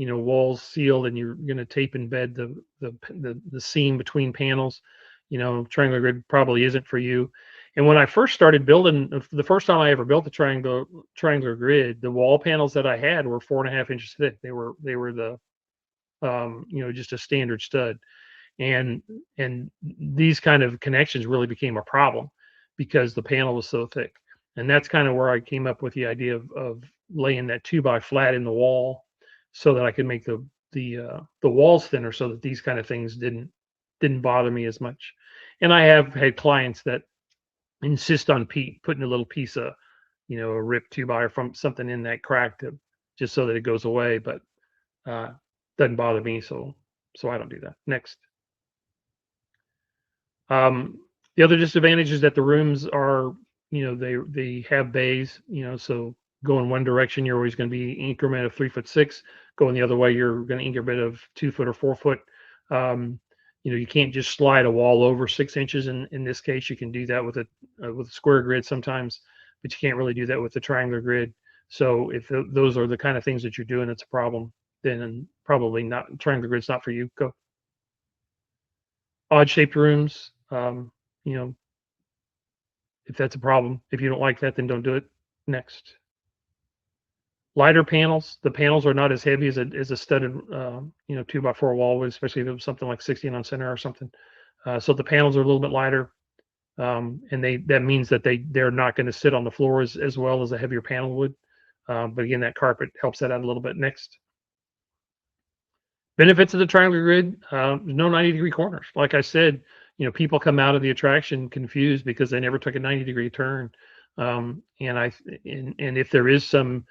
walls sealed, and you're going to tape and bed the seam between panels, triangular grid probably isn't for you. And when I first started building, the first time I ever built the triangular grid, the wall panels that I had were 4.5 inches thick. They were the just a standard stud, and these kind of connections really became a problem because the panel was so thick. And that's kind of where I came up with the idea of laying that 2x flat in the wall, so that I could make the walls thinner, so that these kind of things didn't bother me as much. And I have had clients that insist on putting a little piece of a ripped 2x or from something in that crack just so that it goes away, but doesn't bother me, so I don't do that. Next. The other disadvantage is that the rooms are, they have bays, so going one direction, you're always going to be increment of 3'6". Going the other way, you're going to increment of 2 foot or 4 foot. You can't just slide a wall over 6 inches. In this case, you can do that with a square grid sometimes, but you can't really do that with the triangular grid. So if those are the kind of things that you're doing, it's a problem, then probably not. Triangular grid's not for you. Go. Odd shaped rooms, if that's a problem. If you don't like that, then don't do it. Next. Lighter panels. The panels are not as heavy as a studded 2x4 wall would, especially if it was something like 16 on center or something. So the panels are a little bit lighter, and that means that they're not going to sit on the floor as well as a heavier panel would. But again, that carpet helps that out a little bit. Next. Benefits of the triangular grid: no 90-degree corners. Like I said, people come out of the attraction confused because they never took a 90-degree turn. And if there is some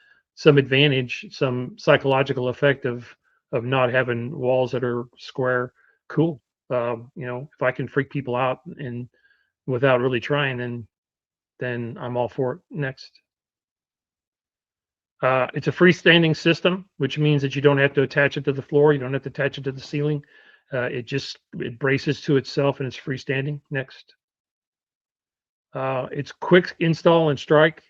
advantage, some psychological effect of not having walls that are square, cool. If I can freak people out and without really trying, then I'm all for it. Next. It's a freestanding system, which means that you don't have to attach it to the floor. You don't have to attach it to the ceiling. It braces to itself, and it's freestanding. Next. It's quick install and strike.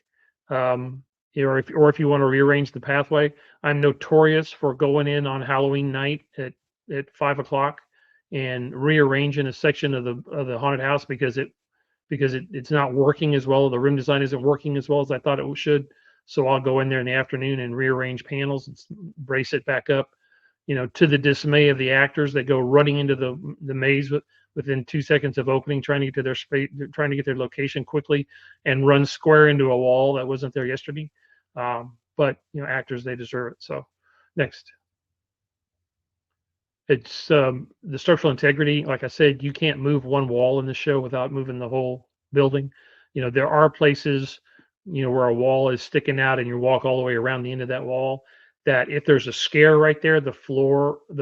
Or if you want to rearrange the pathway. I'm notorious for going in on Halloween night at 5 o'clock and rearranging a section of the haunted house because it's not working as well. The room design isn't working as well as I thought it should. So I'll go in there in the afternoon and rearrange panels and brace it back up, to the dismay of the actors that go running into the maze within 2 seconds of opening, trying to get to their space, trying to get their location quickly, and run square into a wall that wasn't there yesterday. But actors, they deserve it. So next. It's the structural integrity. Like I said, you can't move one wall in the show without moving the whole building. There are places where a wall is sticking out and you walk all the way around the end of that wall, that if there's a scare right there, the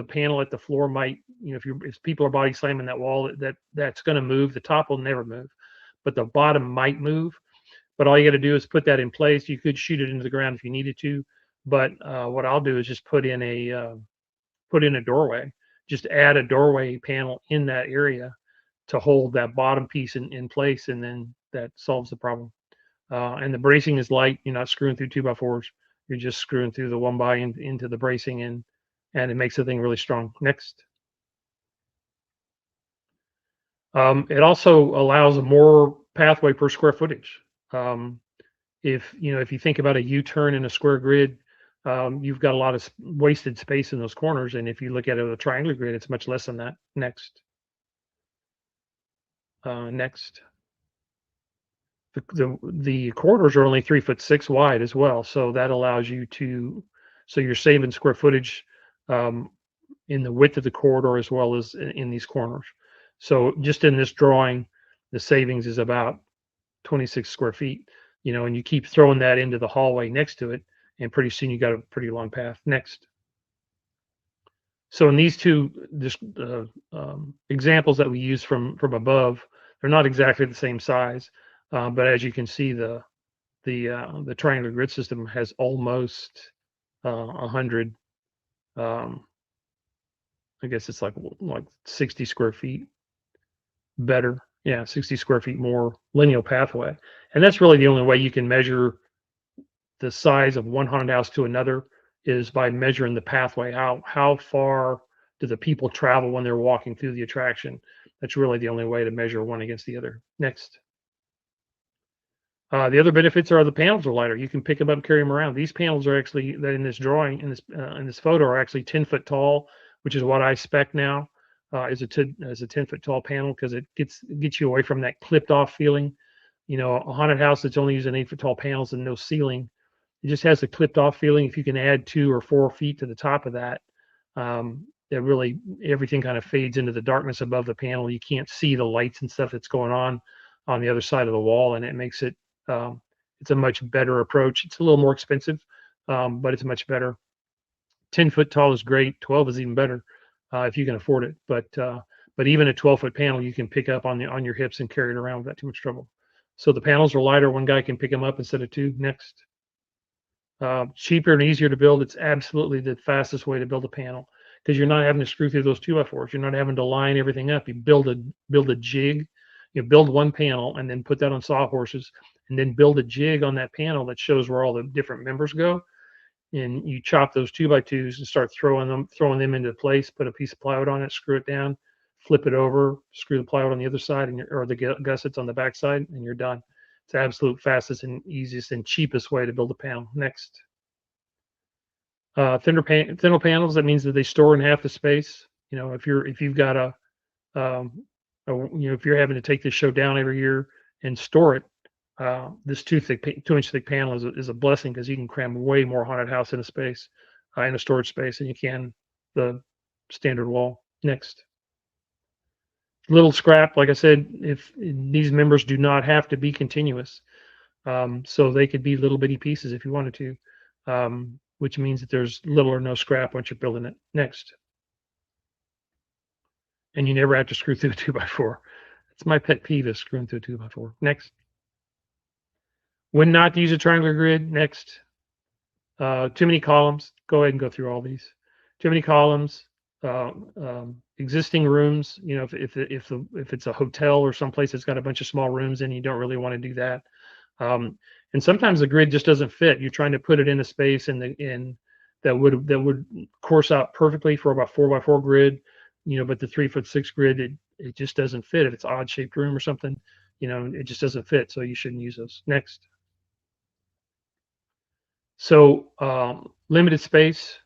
panel at the floor might, if people are body slamming that wall, that's going to move. The top will never move, but the bottom might move. But all you got to do is put that in place. You could shoot it into the ground if you needed to, but what I'll do is just put in a doorway. Just add a doorway panel in that area to hold that bottom piece in place, and then that solves the problem. And the bracing is light. You're not screwing through 2x4s. You're just screwing through the 1x into the bracing, and it makes the thing really strong. Next. It also allows more pathway per square footage. If you think about a U-turn in a square grid, you've got a lot of wasted space in those corners, and if you look at it with a triangular grid, it's much less than that. Next. Next. The corridors are only 3'6" wide as well, so that allows you so you're saving square footage in the width of the corridor as well as in these corners. So just in this drawing, the savings is about 26 square feet, and you keep throwing that into the hallway next to it, and pretty soon you got a pretty long path. Next. So in these two examples that we use from above, they're not exactly the same size. But as you can see, the triangular grid system has almost 100. I guess it's like 60 square feet better. Yeah, 60 square feet more lineal pathway, and that's really the only way you can measure the size of one haunted house to another is by measuring the pathway. How far do the people travel when they're walking through the attraction? That's really the only way to measure one against the other. Next. The other benefits are the panels are lighter. You can pick them up and carry them around. These panels are actually, that in this drawing, in this photo, are actually 10-foot tall, which is what I spec now, as a 10-foot tall panel, because it gets you away from that clipped off feeling. You know, a haunted house that's only using 8-foot tall panels and no ceiling, it just has a clipped off feeling. If you can add 2 or 4 feet to the top of that, it really, everything kind of fades into the darkness above the panel. You can't see the lights and stuff that's going on the other side of the wall, and it makes it, it's a much better approach. It's a little more expensive, but it's much better. 10-foot tall is great. 12 is even better if you can afford it. But even a 12-foot panel you can pick up on your hips and carry it around without too much trouble. So the panels are lighter. One guy can pick them up instead of 2. Next. Cheaper and easier to build. It's absolutely the fastest way to build a panel, because you're not having to screw through those 2x4s. You're not having to line everything up. You build a jig. You build one panel and then put that on sawhorses, and then build a jig on that panel that shows where all the different members go. And you chop those 2x2s and start throwing them into place. Put a piece of plywood on it, screw it down, flip it over, screw the plywood on the other side, or the gussets on the back side, and you're done. It's the absolute fastest and easiest and cheapest way to build a panel. Next. Thinner panels. That means that they store in half the space. You know, if you've got if you're having to take this show down every year and store it, this 2-inch thick panel is a blessing, because you can cram way more haunted house in a space, in a storage space, than you can the standard wall. Next. Little scrap, like I said, if these members do not have to be continuous, so they could be little bitty pieces if you wanted to, which means that there's little or no scrap once you're building it. Next. And you never have to screw through a 2x4. It's my pet peeve, is screwing through a 2x4. Next. When not to use a triangular grid. Next. Too many columns. Go ahead and go through all these. Too many columns. Existing rooms. You know, if it's a hotel or someplace that's got a bunch of small rooms in, you don't really want to do that. And sometimes the grid just doesn't fit. You're trying to put it in a space that would course out perfectly for about 4x4 grid. You know, but the 3'6" grid, it just doesn't fit. If it's an odd shaped room or something, you know, it just doesn't fit. So you shouldn't use those. Next. So limited space.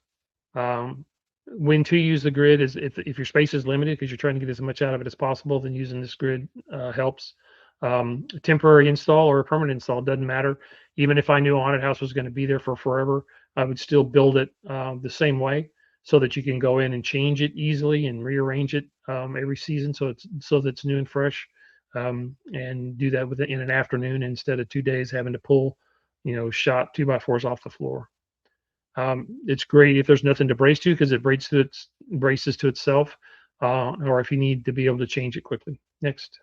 When to use the grid is if your space is limited, because you're trying to get as much out of it as possible, then using this grid helps. A temporary install or a permanent install doesn't matter. Even if I knew a haunted house was going to be there for forever, I would still build it the same way, so that you can go in and change it easily and rearrange it every season, so that it's new and fresh, and do that in an afternoon instead of 2 days having to pull, you know, shot 2x4s off the floor. It's great if there's nothing to brace to, because it braces to itself, or if you need to be able to change it quickly. Next.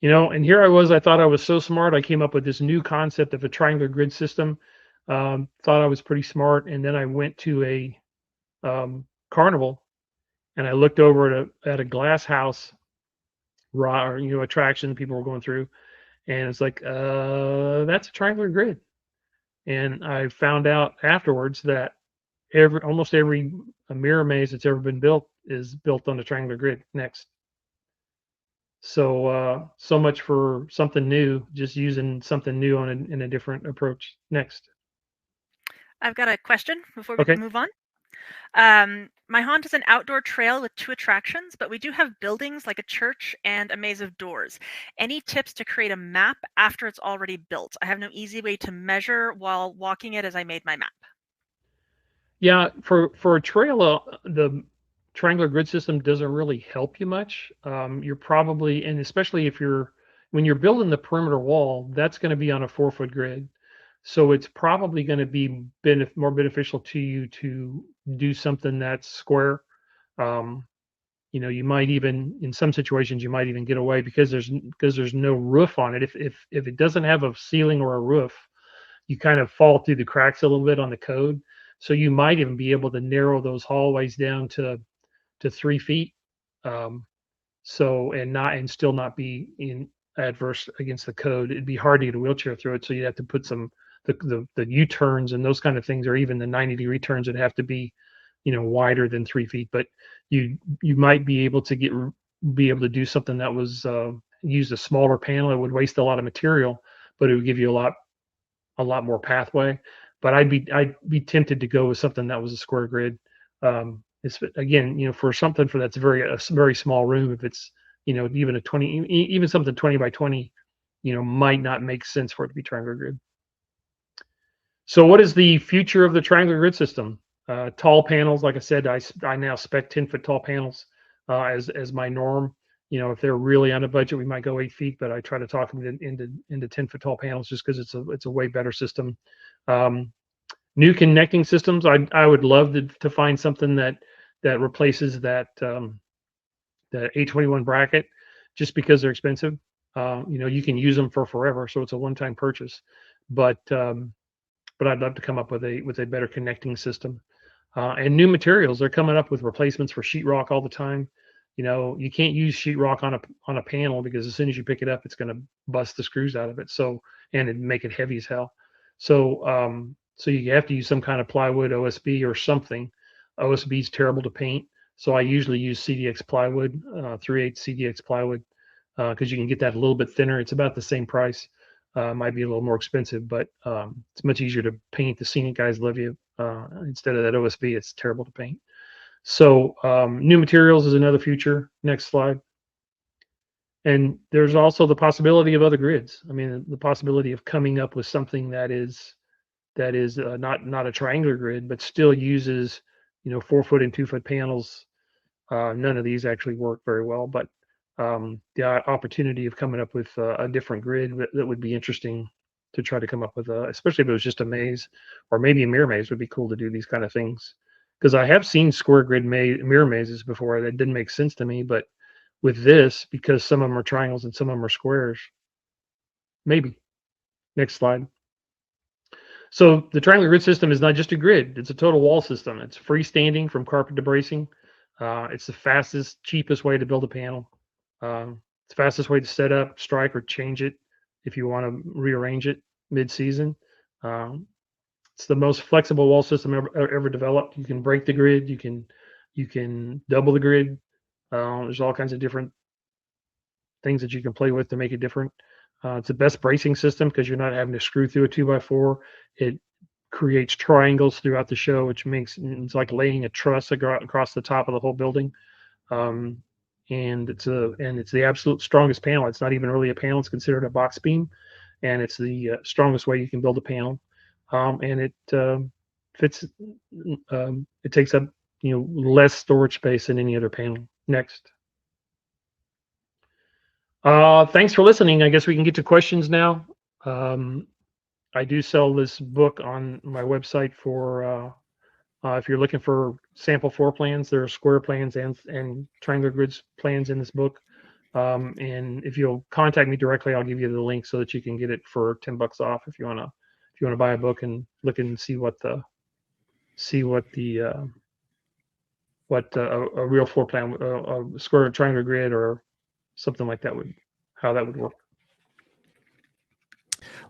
You know, and here I thought I was so smart. I came up with this new concept of a triangular grid system. Thought I was pretty smart, and then I went to a carnival, and I looked over at a glass house, attraction people were going through, and it's like, that's a triangular grid. And I found out afterwards that almost every mirror maze that's ever been built is built on a triangular grid. Next. So so much for something new, just using something new in a different approach. Next. I've got a question before we Okay. move on. My haunt is an outdoor trail with 2 attractions, but we do have buildings like a church and a maze of doors. Any tips to create a map after it's already built? I have no easy way to measure while walking it as I made my map. Yeah, for a trail, the triangular grid system doesn't really help you much. You're probably, and especially when you're building the perimeter wall, that's going to be on a 4-foot grid. So it's probably going to be more beneficial to you to do something that's square. You know, you might even, in some situations, you might even get away because there's no roof on it. If it doesn't have a ceiling or a roof, you kind of fall through the cracks a little bit on the code. So you might even be able to narrow those hallways down to 3 feet. And still not be in adverse against the code. It'd be hard to get a wheelchair through it, so you'd have to put some the U-turns and those kind of things, or even the 90-degree turns that have to be, wider than 3 feet. But you might be able to do something that was use a smaller panel. It would waste a lot of material, but it would give you a lot more pathway. But I'd be tempted to go with something that was a square grid. It's, again, for something that's a very small room. If it's even something 20 by 20, might not make sense for it to be triangular grid. So what is the future of the triangular grid system? Tall panels, like I said, I now spec 10-foot tall panels as my norm. If they're really on a budget, we might go 8 feet, but I try to talk them into 10-foot tall panels just because it's a way better system. New connecting systems, I would love to find something that replaces that 821 bracket, just because they're expensive. You can use them for forever, so it's a one-time purchase. But I'd love to come up with a better connecting system. And new materials, they're coming up with replacements for sheetrock all the time. You can't use sheetrock on a panel, because as soon as you pick it up, it's going to bust the screws out of it. And it'd make it heavy as hell. So you have to use some kind of plywood, OSB or something. OSB is terrible to paint, so I usually use CDX plywood, 3/8 CDX plywood, because you can get that a little bit thinner. It's about the same price. Might be a little more expensive, but it's much easier to paint. The scenic guys love you. Instead of that OSB, it's terrible to paint. So new materials is another future. Next slide. And there's also the possibility of other grids. I mean, the possibility of coming up with something that is not a triangular grid, but still uses 4-foot and 2-foot panels. None of these actually work very well, but the opportunity of coming up with a different grid that would be interesting to try to come up with, especially if it was just a maze, or maybe a mirror maze would be cool to do these kind of things. Because I have seen square grid mirror mazes before that didn't make sense to me, but with this, because some of them are triangles and some of them are squares, maybe. Next slide. So the triangular grid system is not just a grid, it's a total wall system. It's freestanding from carpet to bracing. It's the fastest, cheapest way to build a panel. It's the fastest way to set up, strike, or change it if you want to rearrange it mid-season. It's the most flexible wall system ever developed. You can break the grid. You can double the grid. There's all kinds of different things that you can play with to make it different. It's the best bracing system because you're not having to screw through a 2x4. It creates triangles throughout the show, which makes it's like laying a truss across the top of the whole building. And it's the absolute strongest panel. It's not even really a panel. It's considered a box beam, and it's the strongest way you can build a panel. And it fits. It takes up less storage space than any other panel. Next. Thanks for listening. I guess we can get to questions now. I do sell this book on my website for if you're looking for sample floor plans. There are square plans and triangular grids plans in this book. And if you'll contact me directly, I'll give you the link so that you can get it for $10 off if you want to buy a book and look and see what a real floor plan, a square triangular grid or something like that how that would work.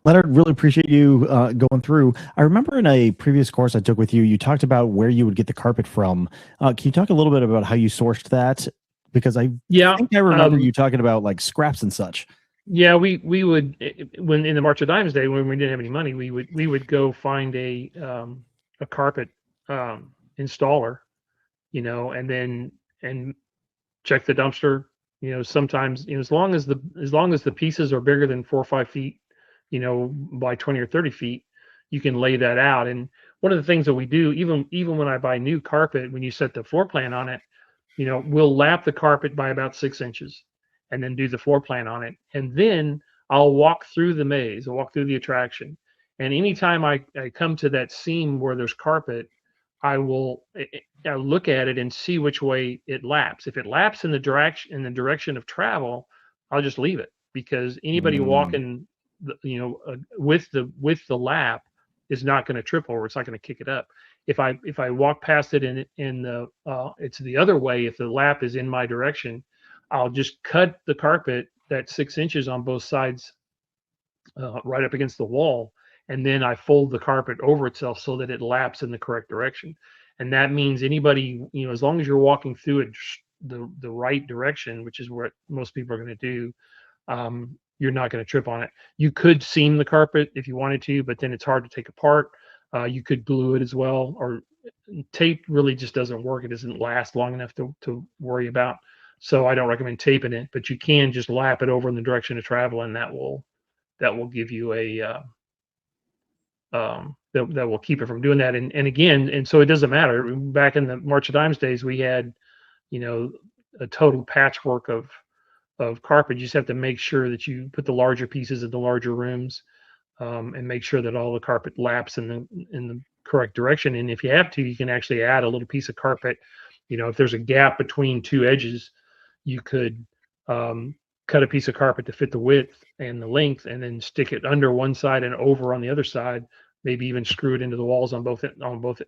Leonard, really appreciate you going through. I remember in a previous course I took with you, you talked about where you would get the carpet from. Can you talk a little bit about how you sourced that? Because I think I remember you talking about like scraps and such. Yeah, we would, when in the March of Dimes Day, when we didn't have any money, we would go find a carpet installer, and check the dumpster. Sometimes as long as the pieces are bigger than 4 or 5 feet, by 20 or 30 feet, you can lay that out. And one of the things that we do, even when I buy new carpet, when you set the floor plan on it, we'll lap the carpet by about 6 inches and then do the floor plan on it. And then I'll walk through the maze, I'll walk through the attraction. And anytime I come to that seam where there's carpet, I'll look at it and see which way it laps. If it laps in the direction of travel, I'll just leave it, because anybody walking with the lap is not going to trip over. It's not going to kick it up. If I walk past it in it's the other way, if the lap is in my direction, I'll just cut the carpet that 6 inches on both sides right up against the wall, and then I fold the carpet over itself so that it laps in the correct direction. And that means anybody, as long as you're walking through it the right direction, which is what most people are going to do, you're not going to trip on it. You could seam the carpet if you wanted to, but then it's hard to take apart. You could glue it as well, or tape really just doesn't work. It doesn't last long enough to worry about. So I don't recommend taping it, but you can just lap it over in the direction of travel, and that will give you a that will keep it from doing that. And again, and so it doesn't matter. Back in the March of Dimes days, we had, a total patchwork of carpet. You just have to make sure that you put the larger pieces in the larger rooms, and make sure that all the carpet laps in the correct direction. And if you have to, you can actually add a little piece of carpet. If there's a gap between two edges, you could cut a piece of carpet to fit the width and the length, and then stick it under one side and over on the other side. Maybe even screw it into the walls on both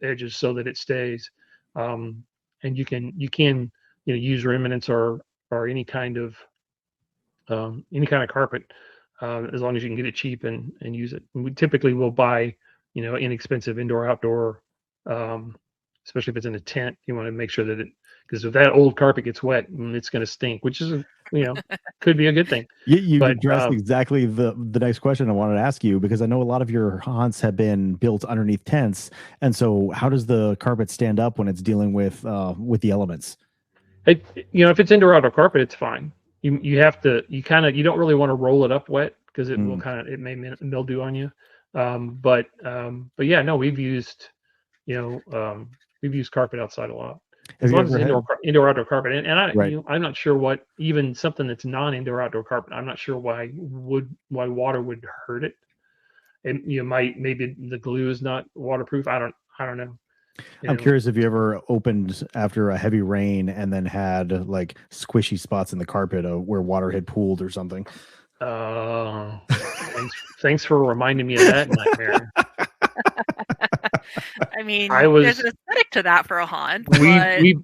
edges so that it stays. And you can use remnants or any kind of carpet, as long as you can get it cheap and use it. And we typically will buy inexpensive indoor outdoor, especially if it's in a tent. You want to make sure that because if that old carpet gets wet, it's going to stink, which is could be a good thing. You addressed exactly the next question I wanted to ask you, because I know a lot of your haunts have been built underneath tents, and so how does the carpet stand up when it's dealing with the elements? If it's indoor outdoor carpet, it's fine. You don't really want to roll it up wet, because it will it may mildew on you. But yeah, no, we've used carpet outside a lot. As long as it's indoor outdoor carpet, and I'm not sure what, even something that's non-indoor outdoor carpet, I'm not sure why water would hurt it. And maybe the glue is not waterproof. I don't know. I'm curious if you ever opened after a heavy rain and then had like squishy spots in the carpet where water had pooled or something. Thanks for reminding me of that nightmare. I mean, there's an aesthetic to that for a haunt, but there's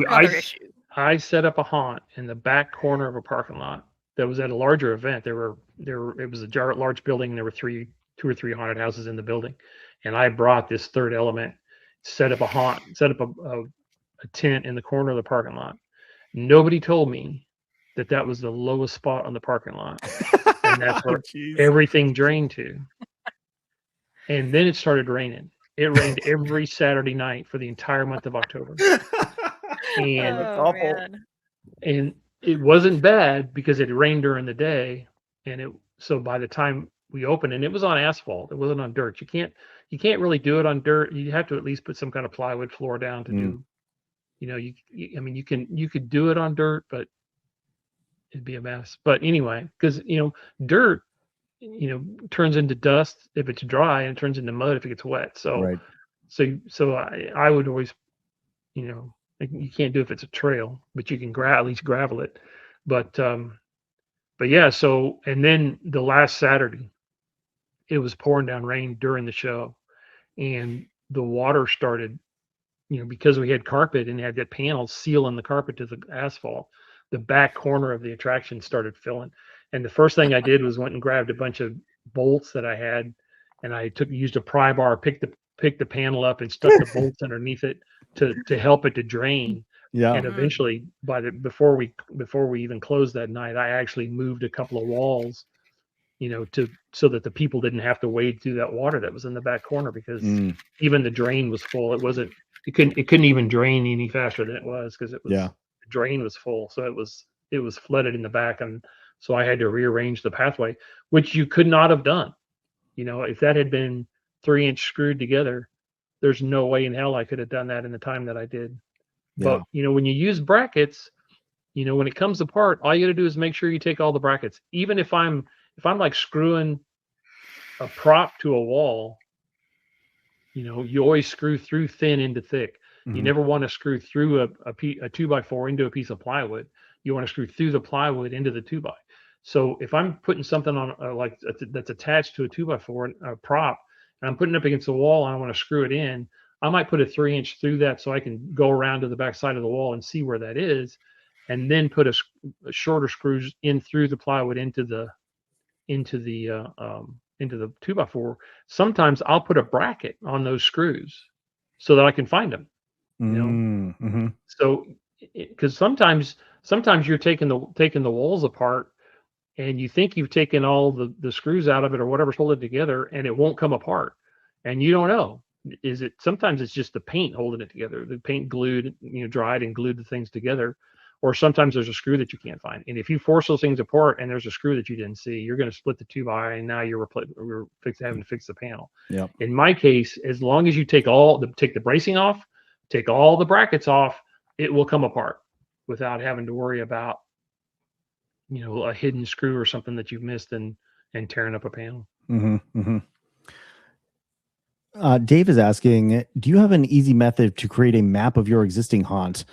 other issues. I set up a haunt in the back corner of a parking lot that was at a larger event. It was a large building. There were 2 or 3 haunted houses in the building, and I brought this third element, set up a tent in the corner of the parking lot. Nobody told me that was the lowest spot on the parking lot, and that's where everything drained to. And then it started raining. It rained every Saturday night for the entire month of October. And and it wasn't bad because it rained during the day, so by the time we opened, and it was on asphalt, it wasn't on dirt. You can't really do it on dirt. You have to at least put some kind of plywood floor down to do. You could do it on dirt, but it'd be a mess. But anyway, because dirt turns into dust if it's dry, and it turns into mud if it gets wet. So I would always, you can't do it if it's a trail, but you can at least gravel it. But yeah. So, and then the last Saturday, it was pouring down rain during the show, and the water started, because we had carpet and had that panel sealing the carpet to the asphalt, the back corner of the attraction started filling. And the first thing I did was went and grabbed a bunch of bolts that I had, and I used a pry bar, picked the panel up, and stuck the bolts underneath it to help it to drain. Yeah. And eventually, before we even closed that night, I actually moved a couple of walls, so that the people didn't have to wade through that water that was in the back corner, because even the drain was full. It couldn't even drain any faster than it was, because the drain was full. So it was flooded in the back, and so I had to rearrange the pathway, which you could not have done. If that had been 3-inch screwed together, there's no way in hell I could have done that in the time that I did. Yeah. But, when you use brackets, when it comes apart, all you got to do is make sure you take all the brackets. Even if I'm like screwing a prop to a wall, you always screw through thin into thick. Mm-hmm. You never want to screw through a 2x4 into a piece of plywood. You want to screw through the plywood into the 2x. So if I'm putting something on that's attached to a 2x4 a prop, and I'm putting it up against the wall, and I want to screw it in, I might put a 3-inch through that so I can go around to the back side of the wall and see where that is, and then put a shorter screws in through the plywood into the the 2x4, sometimes I'll put a bracket on those screws so that I can find them. You know, Mm-hmm. so because sometimes you're taking the walls apart and you think you've taken all the screws out of it or whatever's holding it together, and it won't come apart, and you don't know. Sometimes it's just the paint holding it together, the paint glued, dried and glued the things together, or sometimes there's a screw that you can't find. And if you force those things apart and there's a screw that you didn't see, you're going to split the 2x, and now you're having to fix the panel. Yep. In my case, as long as you take the bracing off, take all the brackets off, it will come apart without having to worry about a hidden screw or something that you've missed and tearing up a panel. Mm-hmm. Mm-hmm. Dave is asking, do you have an easy method to create a map of your existing haunt?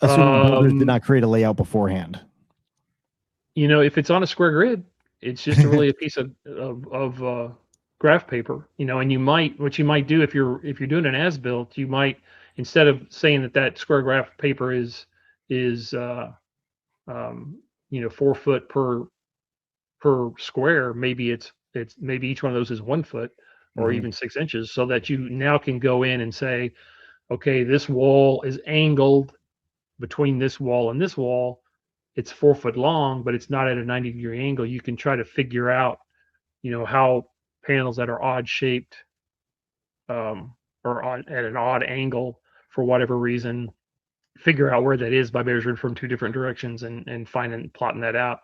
Assuming builders did not create a layout beforehand. If it's on a square grid, it's just really a piece of graph paper, and what you might do if you're doing an as-built, you might, instead of saying that square graph paper is 4 foot per square, maybe maybe each one of those is 1 foot or even 6 inches, so that you now can go in and say, okay, this wall is angled between this wall and this wall. It's 4 foot long, but it's not at a 90-degree angle. You can try to figure out, how panels that are odd shaped or at an odd angle for whatever reason, figure out where that is by measuring from 2 different directions and plotting that out.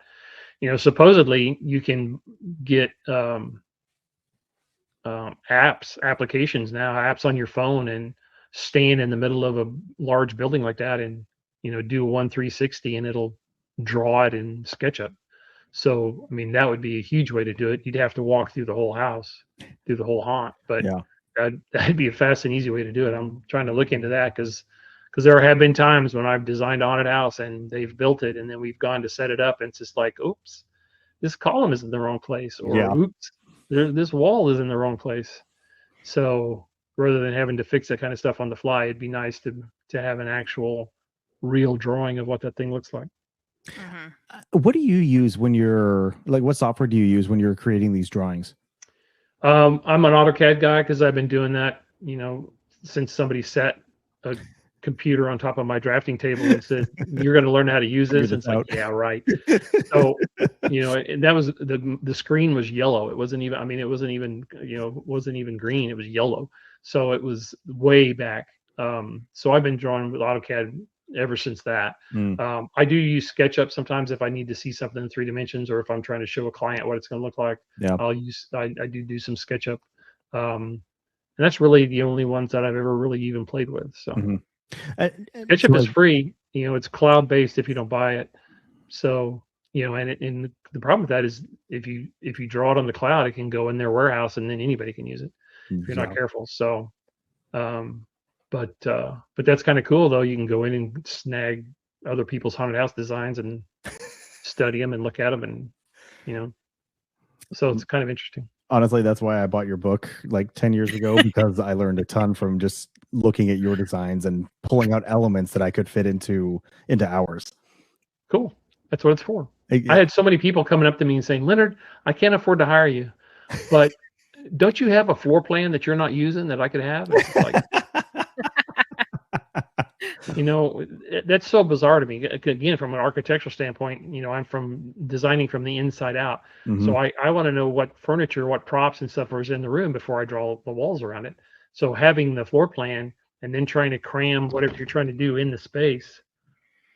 Supposedly you can get applications now, apps on your phone, and stand in the middle of a large building like that and do a 1/360 and it'll draw it in SketchUp. So I mean, that would be a huge way to do it. You'd have to walk through the whole house, through the whole haunt, but yeah, that'd be a fast and easy way to do it. I'm trying to look into that because there have been times when I've designed a haunted house and they've built it, and then we've gone to set it up and it's just like, oops, this column is in the wrong place, or oops, this wall is in the wrong place. So rather than having to fix that kind of stuff on the fly, it'd be nice to have an actual real drawing of what that thing looks like. What do you use when you're what software do you use when you're creating these drawings? I'm an AutoCAD guy because I've been doing that, since somebody set a computer on top of my drafting table and said, you're going to learn how to use this. And it's like, yeah, right. So, and that was the screen was yellow. It wasn't even, it wasn't even green. It was yellow. So it was way back. So I've been drawing with AutoCAD ever since that. I do use SketchUp sometimes if I need to see something in 3 dimensions, or if I'm trying to show a client what it's going to look like. Yeah. I do some SketchUp. And that's really the only ones that I've ever really even played with. So SketchUp is free, it's cloud-based if you don't buy it. So, and the problem with that is if you draw it on the cloud, it can go in their warehouse and then anybody can use it if you're not careful. So, but that's kind of cool though. You can go in and snag other people's haunted house designs and study them and look at them, and so it's kind of interesting. Honestly, that's why I bought your book like 10 years ago, because I learned a ton from just looking at your designs and pulling out elements that I could fit into ours. Cool. That's what it's for. I had so many people coming up to me and saying, Leonard, I can't afford to hire you, but don't you have a floor plan that you're not using that I could have? It's like, that's so bizarre to me. Again, from an architectural standpoint, I'm from designing from the inside out. So I want to know what furniture, what props and stuff is in the room before I draw the walls around it. So having the floor plan and then trying to cram whatever you're trying to do in the space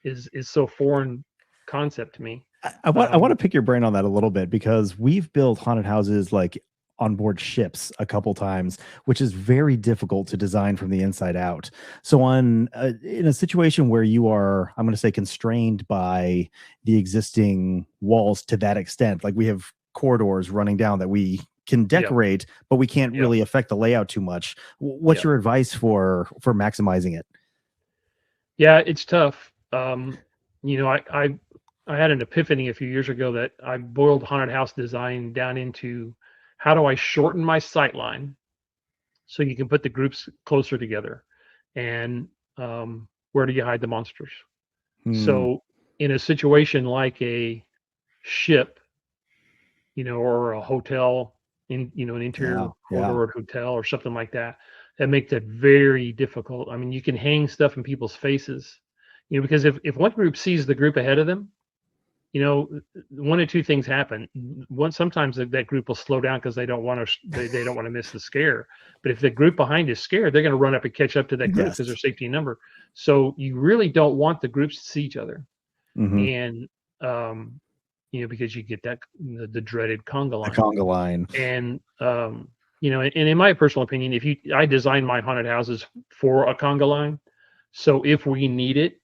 is so foreign concept to me. I want to pick your brain on that a little bit, because we've built haunted houses like on board ships a couple times, which is very difficult to design from the inside out. So in a situation where you are, I'm going to say, constrained by the existing walls to that extent, like we have corridors running down that we can decorate, but we can't really affect the layout too much. What's your advice for maximizing it? Yeah, it's tough. I had an epiphany a few years ago that I boiled haunted house design down into, how do I shorten my sight line so you can put the groups closer together, and where do you hide the monsters? So in a situation like a ship, or a hotel an interior corridor hotel or something like that. That makes it very difficult. I mean, you can hang stuff in people's faces, because if one group sees the group ahead of them, one of two things happen. One, sometimes that group will slow down because they don't want to they don't want to miss the scare. But if the group behind is scared, they're going to run up and catch up to that group because they're safety in number. So you really don't want the groups to see each other, and because you get that the dreaded conga line. The conga line. And and in my personal opinion, I design my haunted houses for a conga line, so if we need it,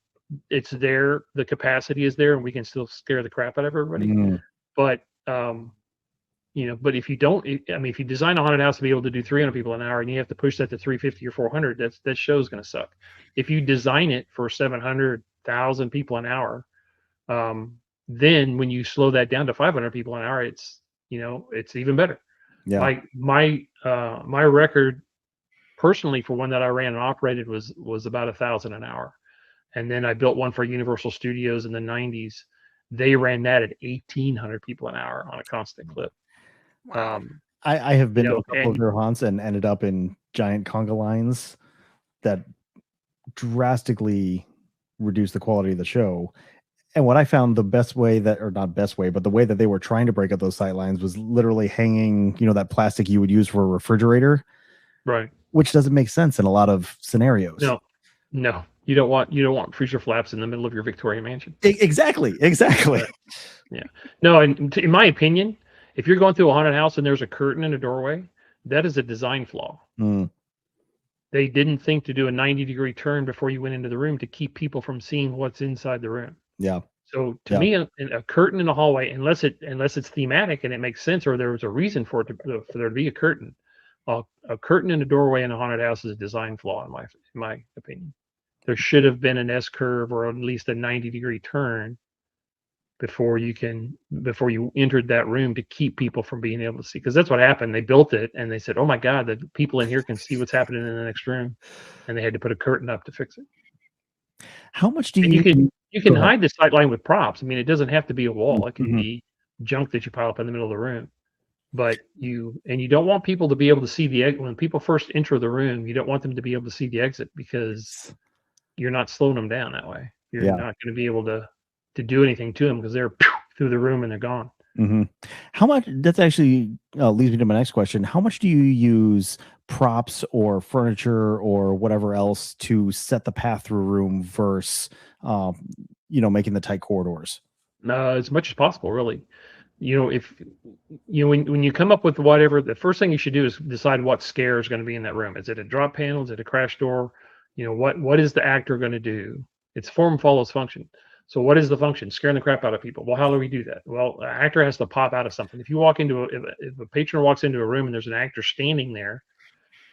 it's there, the capacity is there, and we can still scare the crap out of everybody. But but if you don't, if you design a haunted house to be able to do 300 people an hour and you have to push that to 350 or 400, that show's going to suck. If you design it for 700,000 people an hour, then when you slow that down to 500 people an hour, it's it's even better. Yeah. My record personally for one that I ran and operated was about 1,000 an hour. And then I built one for Universal Studios in the 90s. They ran that at 1,800 people an hour on a constant clip. Wow. I have been to a couple of their haunts and ended up in giant conga lines that drastically reduced the quality of the show. And what I found the best way not best way, but the way that they were trying to break up those sight lines was literally hanging, that plastic you would use for a refrigerator. Right. Which doesn't make sense in a lot of scenarios. No. You don't want freezer flaps in the middle of your Victorian mansion. Exactly. Yeah. No, and in my opinion, if you're going through a haunted house and there's a curtain in a doorway, that is a design flaw. They didn't think to do a 90-degree turn before you went into the room to keep people from seeing what's inside the room. Yeah. So to me, a curtain in the hallway, unless it's thematic and it makes sense, or there's a reason for there to be a curtain in a doorway in a haunted house is a design flaw in my opinion. There should have been an S curve or at least a 90-degree turn before you entered that room to keep people from being able to see. Because that's what happened. They built it and they said, "Oh my God, the people in here can see what's happening in the next room," and they had to put a curtain up to fix it. How much do you can hide the sight line with props? I mean, it doesn't have to be a wall. It can be junk that you pile up in the middle of the room. But you don't want people to be able to see the exit when people first enter the room. You don't want them to be able to see the exit because you're not slowing them down that way. You're not going to be able to do anything to them because they're through the room and they're gone. How much? That's actually leads me to my next question. How much do you use props or furniture or whatever else to set the path through a room versus, making the tight corridors? As much as possible, really. If when you come up with whatever, the first thing you should do is decide what scare is going to be in that room. Is it a drop panel? Is it a crash door? What is the actor going to do? It's form follows function. So what is the function? Scaring the crap out of people. Well, how do we do that? Well, an actor has to pop out of something. If you walk into if a patron walks into a room and there's an actor standing there,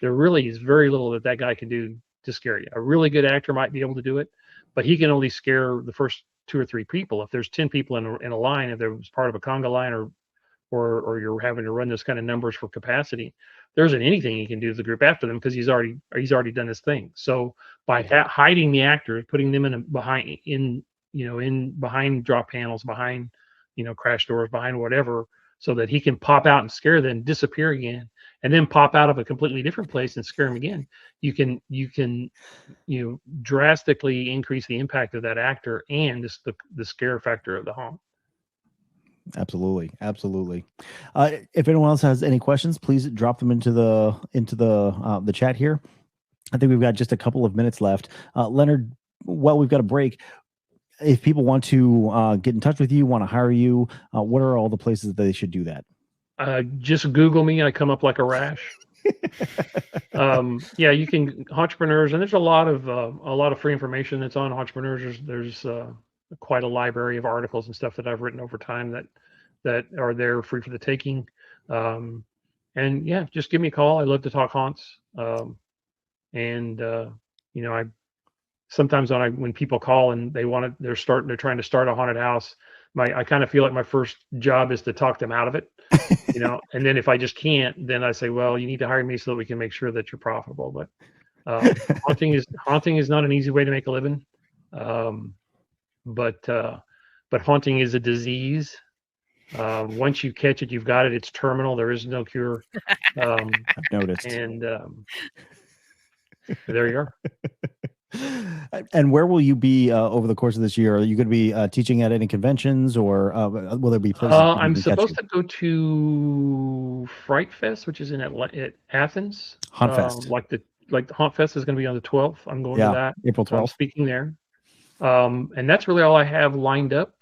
there really is very little that guy can do to scare you. A really good actor might be able to do it, but he can only scare the first 2 or 3 people. If there's 10 people in a line, if there was part of a conga line or you're having to run those kind of numbers for capacity, there isn't anything he can do to the group after them because he's already done his thing. So by hiding the actors, putting them behind drop panels, behind crash doors, behind whatever, so that he can pop out and scare them, disappear again, and then pop out of a completely different place and scare them again. You can drastically increase the impact of that actor and the scare factor of the haunt. Absolutely. If anyone else has any questions, please drop them into the chat here. I think we've got just a couple of minutes left. Leonard, while we've got a break, if people want to get in touch with you, want to hire you, what are all the places that they should do that? Just Google me. I come up like a rash. You can entrepreneurs, and there's a lot of free information that's on entrepreneurs. There's quite a library of articles and stuff that I've written over time that are there free for the taking. Just give me a call. I love to talk haunts. I sometimes when people call and they're trying to start a haunted house, I kind of feel like my first job is to talk them out of it, and then if I just can't, then I say, well, you need to hire me so that we can make sure that you're profitable. But haunting is not an easy way to make a living. But haunting is a disease Once you catch it, you've got it. It's terminal. There is no cure. I've noticed. And there you are. And where will you be over the course of this year? Are you going to be teaching at any conventions, or will there be places? I'm supposed to go to Fright Fest, which is in at Athens. Hunt Fest. Like the Hunt Fest is going to be on the 12th. I'm going to that. April 12th. I'm speaking there. And that's really all I have lined up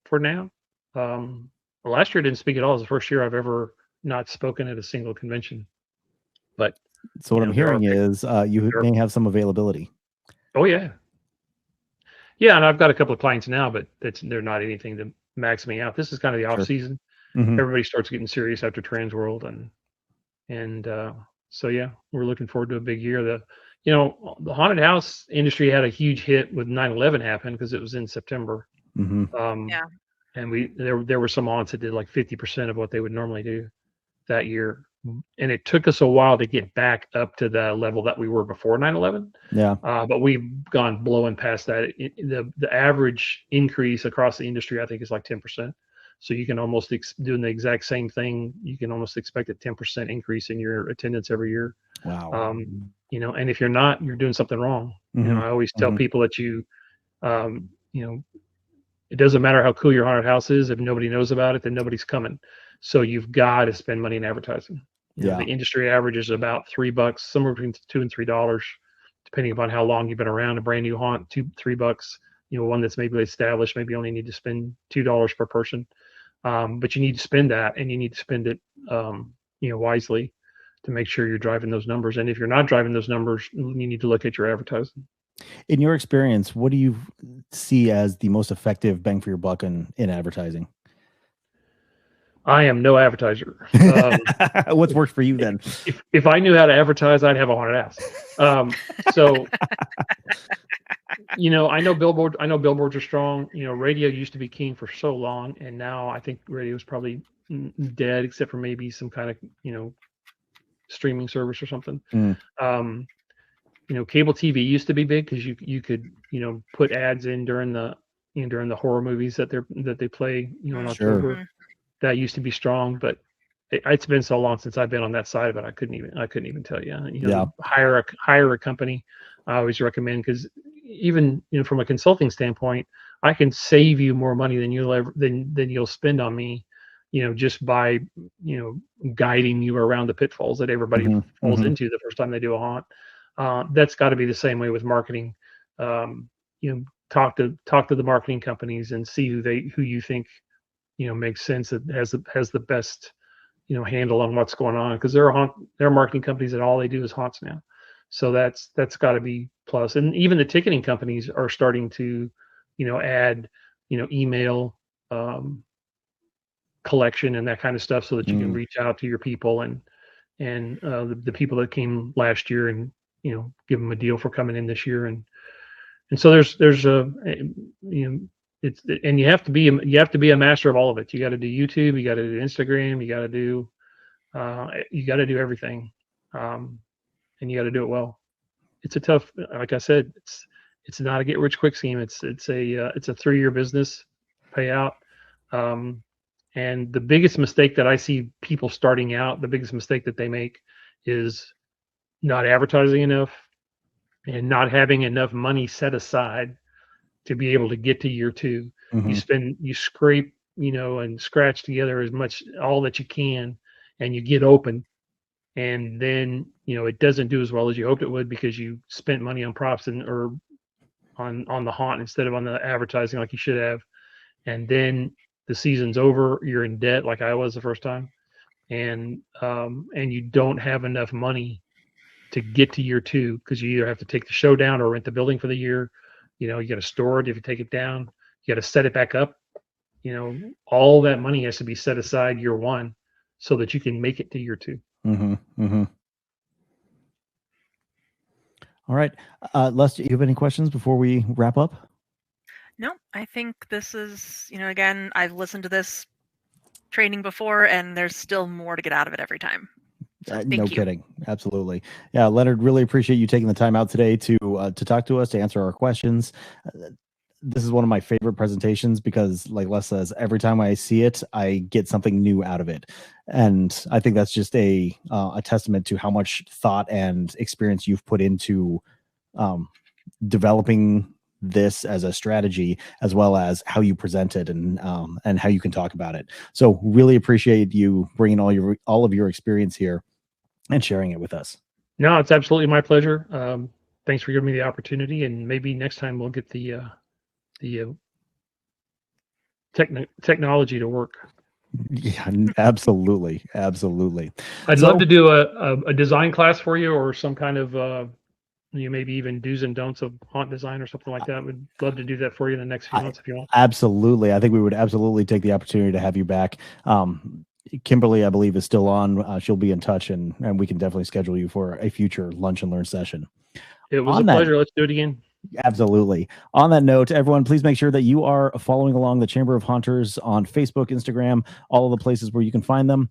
for now. Last year I didn't speak at all. It was the first year I've ever not spoken at a single convention. But so what I'm hearing is you may have some availability. Oh yeah. Yeah, and I've got a couple of clients now, but they're not anything to max me out. This is kind of the off season. Mm-hmm. Everybody starts getting serious after Trans World, and so yeah, we're looking forward to a big year. The haunted house industry had a huge hit with 9/11 happen because it was in September. Mm-hmm. Yeah. And there were some haunts that did like 50% of what they would normally do that year. And it took us a while to get back up to the level that we were before 9/11. Yeah. But we've gone blowing past that. The average increase across the industry, I think, is like 10%. So you can almost doing the exact same thing. You can almost expect a 10% increase in your attendance every year. Wow. And if you're not, you're doing something wrong. Mm-hmm. I always tell people that it doesn't matter how cool your haunted house is. If nobody knows about it, then nobody's coming. So you've got to spend money in advertising. The industry average is about $3, somewhere between $2 and $3, depending upon how long you've been around. A brand new haunt, $3. One that's maybe established, maybe only need to spend $2 per person. But you need to spend that, and you need to spend it, wisely to make sure you're driving those numbers. And if you're not driving those numbers, you need to look at your advertising. In your experience, what do you see as the most effective bang for your buck in advertising? I am no advertiser. What's worked for you then? If I knew how to advertise, I'd have a haunted house. So, I know billboards are strong. Radio used to be king for so long, and now I think radio is probably dead, except for maybe some kind of streaming service or something. Cable TV used to be big because you could put ads in during the horror movies that they play in October. Sure. That used to be strong, but it's been so long since I've been on that side of it. I couldn't even tell you. Hire a company. I always recommend, because even from a consulting standpoint, I can save you more money than you'll spend on me. Just by guiding you around the pitfalls that everybody falls into the first time they do a haunt. That's got to be the same way with marketing. Talk to the marketing companies and see who you think makes sense, that has the best handle on what's going on, because there are marketing companies that all they do is haunts now. So that's got to be plus. And even the ticketing companies are starting to add email collection and that kind of stuff, so that you can reach out to your people and the people that came last year, and give them a deal for coming in this year. And so there's a and you have to be a master of all of it. You got to do YouTube, you got to do Instagram, you got to do everything, and you got to do it well. It's a tough, like I said, it's not a get rich quick scheme. It's a 3-year business payout. And the biggest mistake that I see people starting out, the biggest mistake that they make is not advertising enough and not having enough money set aside to be able to get to year 2. You scrape, and scratch together all that you can, and you get open, and then, it doesn't do as well as you hoped it would, because you spent money on props or on the haunt instead of on the advertising like you should have. And then the season's over, you're in debt like I was the first time, and you don't have enough money to get to year 2, because you either have to take the show down or rent the building for the year. You got to store it if you take it down. You got to set it back up. All that money has to be set aside year 1 so that you can make it to year 2. All right. Les, do you have any questions before we wrap up? No, I think this is, again, I've listened to this training before, and there's still more to get out of it every time. So no kidding. Absolutely. Yeah. Leonard, really appreciate you taking the time out today to talk to us, to answer our questions. this is one of my favorite presentations because, like Les says, every time I see it, I get something new out of it, and I think that's just a testament to how much thought and experience you've put into developing this as a strategy, as well as how you present it and how you can talk about it. So really appreciate you bringing all of your experience here and sharing it with us. No, it's absolutely my pleasure. Thanks for giving me the opportunity, and maybe next time we'll get the technology to work. Yeah, absolutely. Absolutely. I'd love to do a design class for you, or some kind of maybe even do's and don'ts of haunt design or something like that. Would love to do that for you in the next few months if you want. Absolutely. I think we would absolutely take the opportunity to have you back. Kimberly, I believe, is still on. She'll be in touch, and we can definitely schedule you for a future lunch and learn session. It was a pleasure. Let's do it again. Absolutely. On that note, everyone, please make sure that you are following along the Chamber of Haunters on Facebook, Instagram, all of the places where you can find them.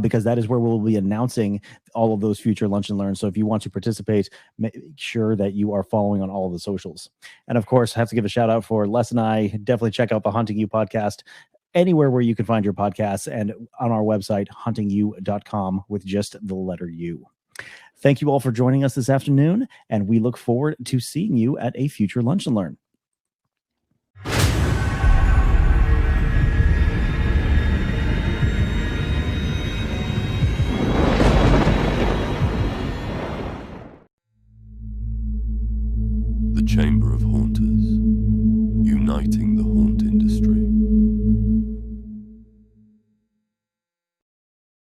Because that is where we'll be announcing all of those future lunch and learns. So if you want to participate, make sure that you are following on all of the socials. And of course, I have to give a shout out for Les and I. Definitely check out the Haunting You podcast anywhere where you can find your podcasts, and on our website, hauntingyou.com, with just the letter U. Thank you all for joining us this afternoon, and we look forward to seeing you at a future lunch and learn. The Chamber of Haunters, uniting the haunt industry.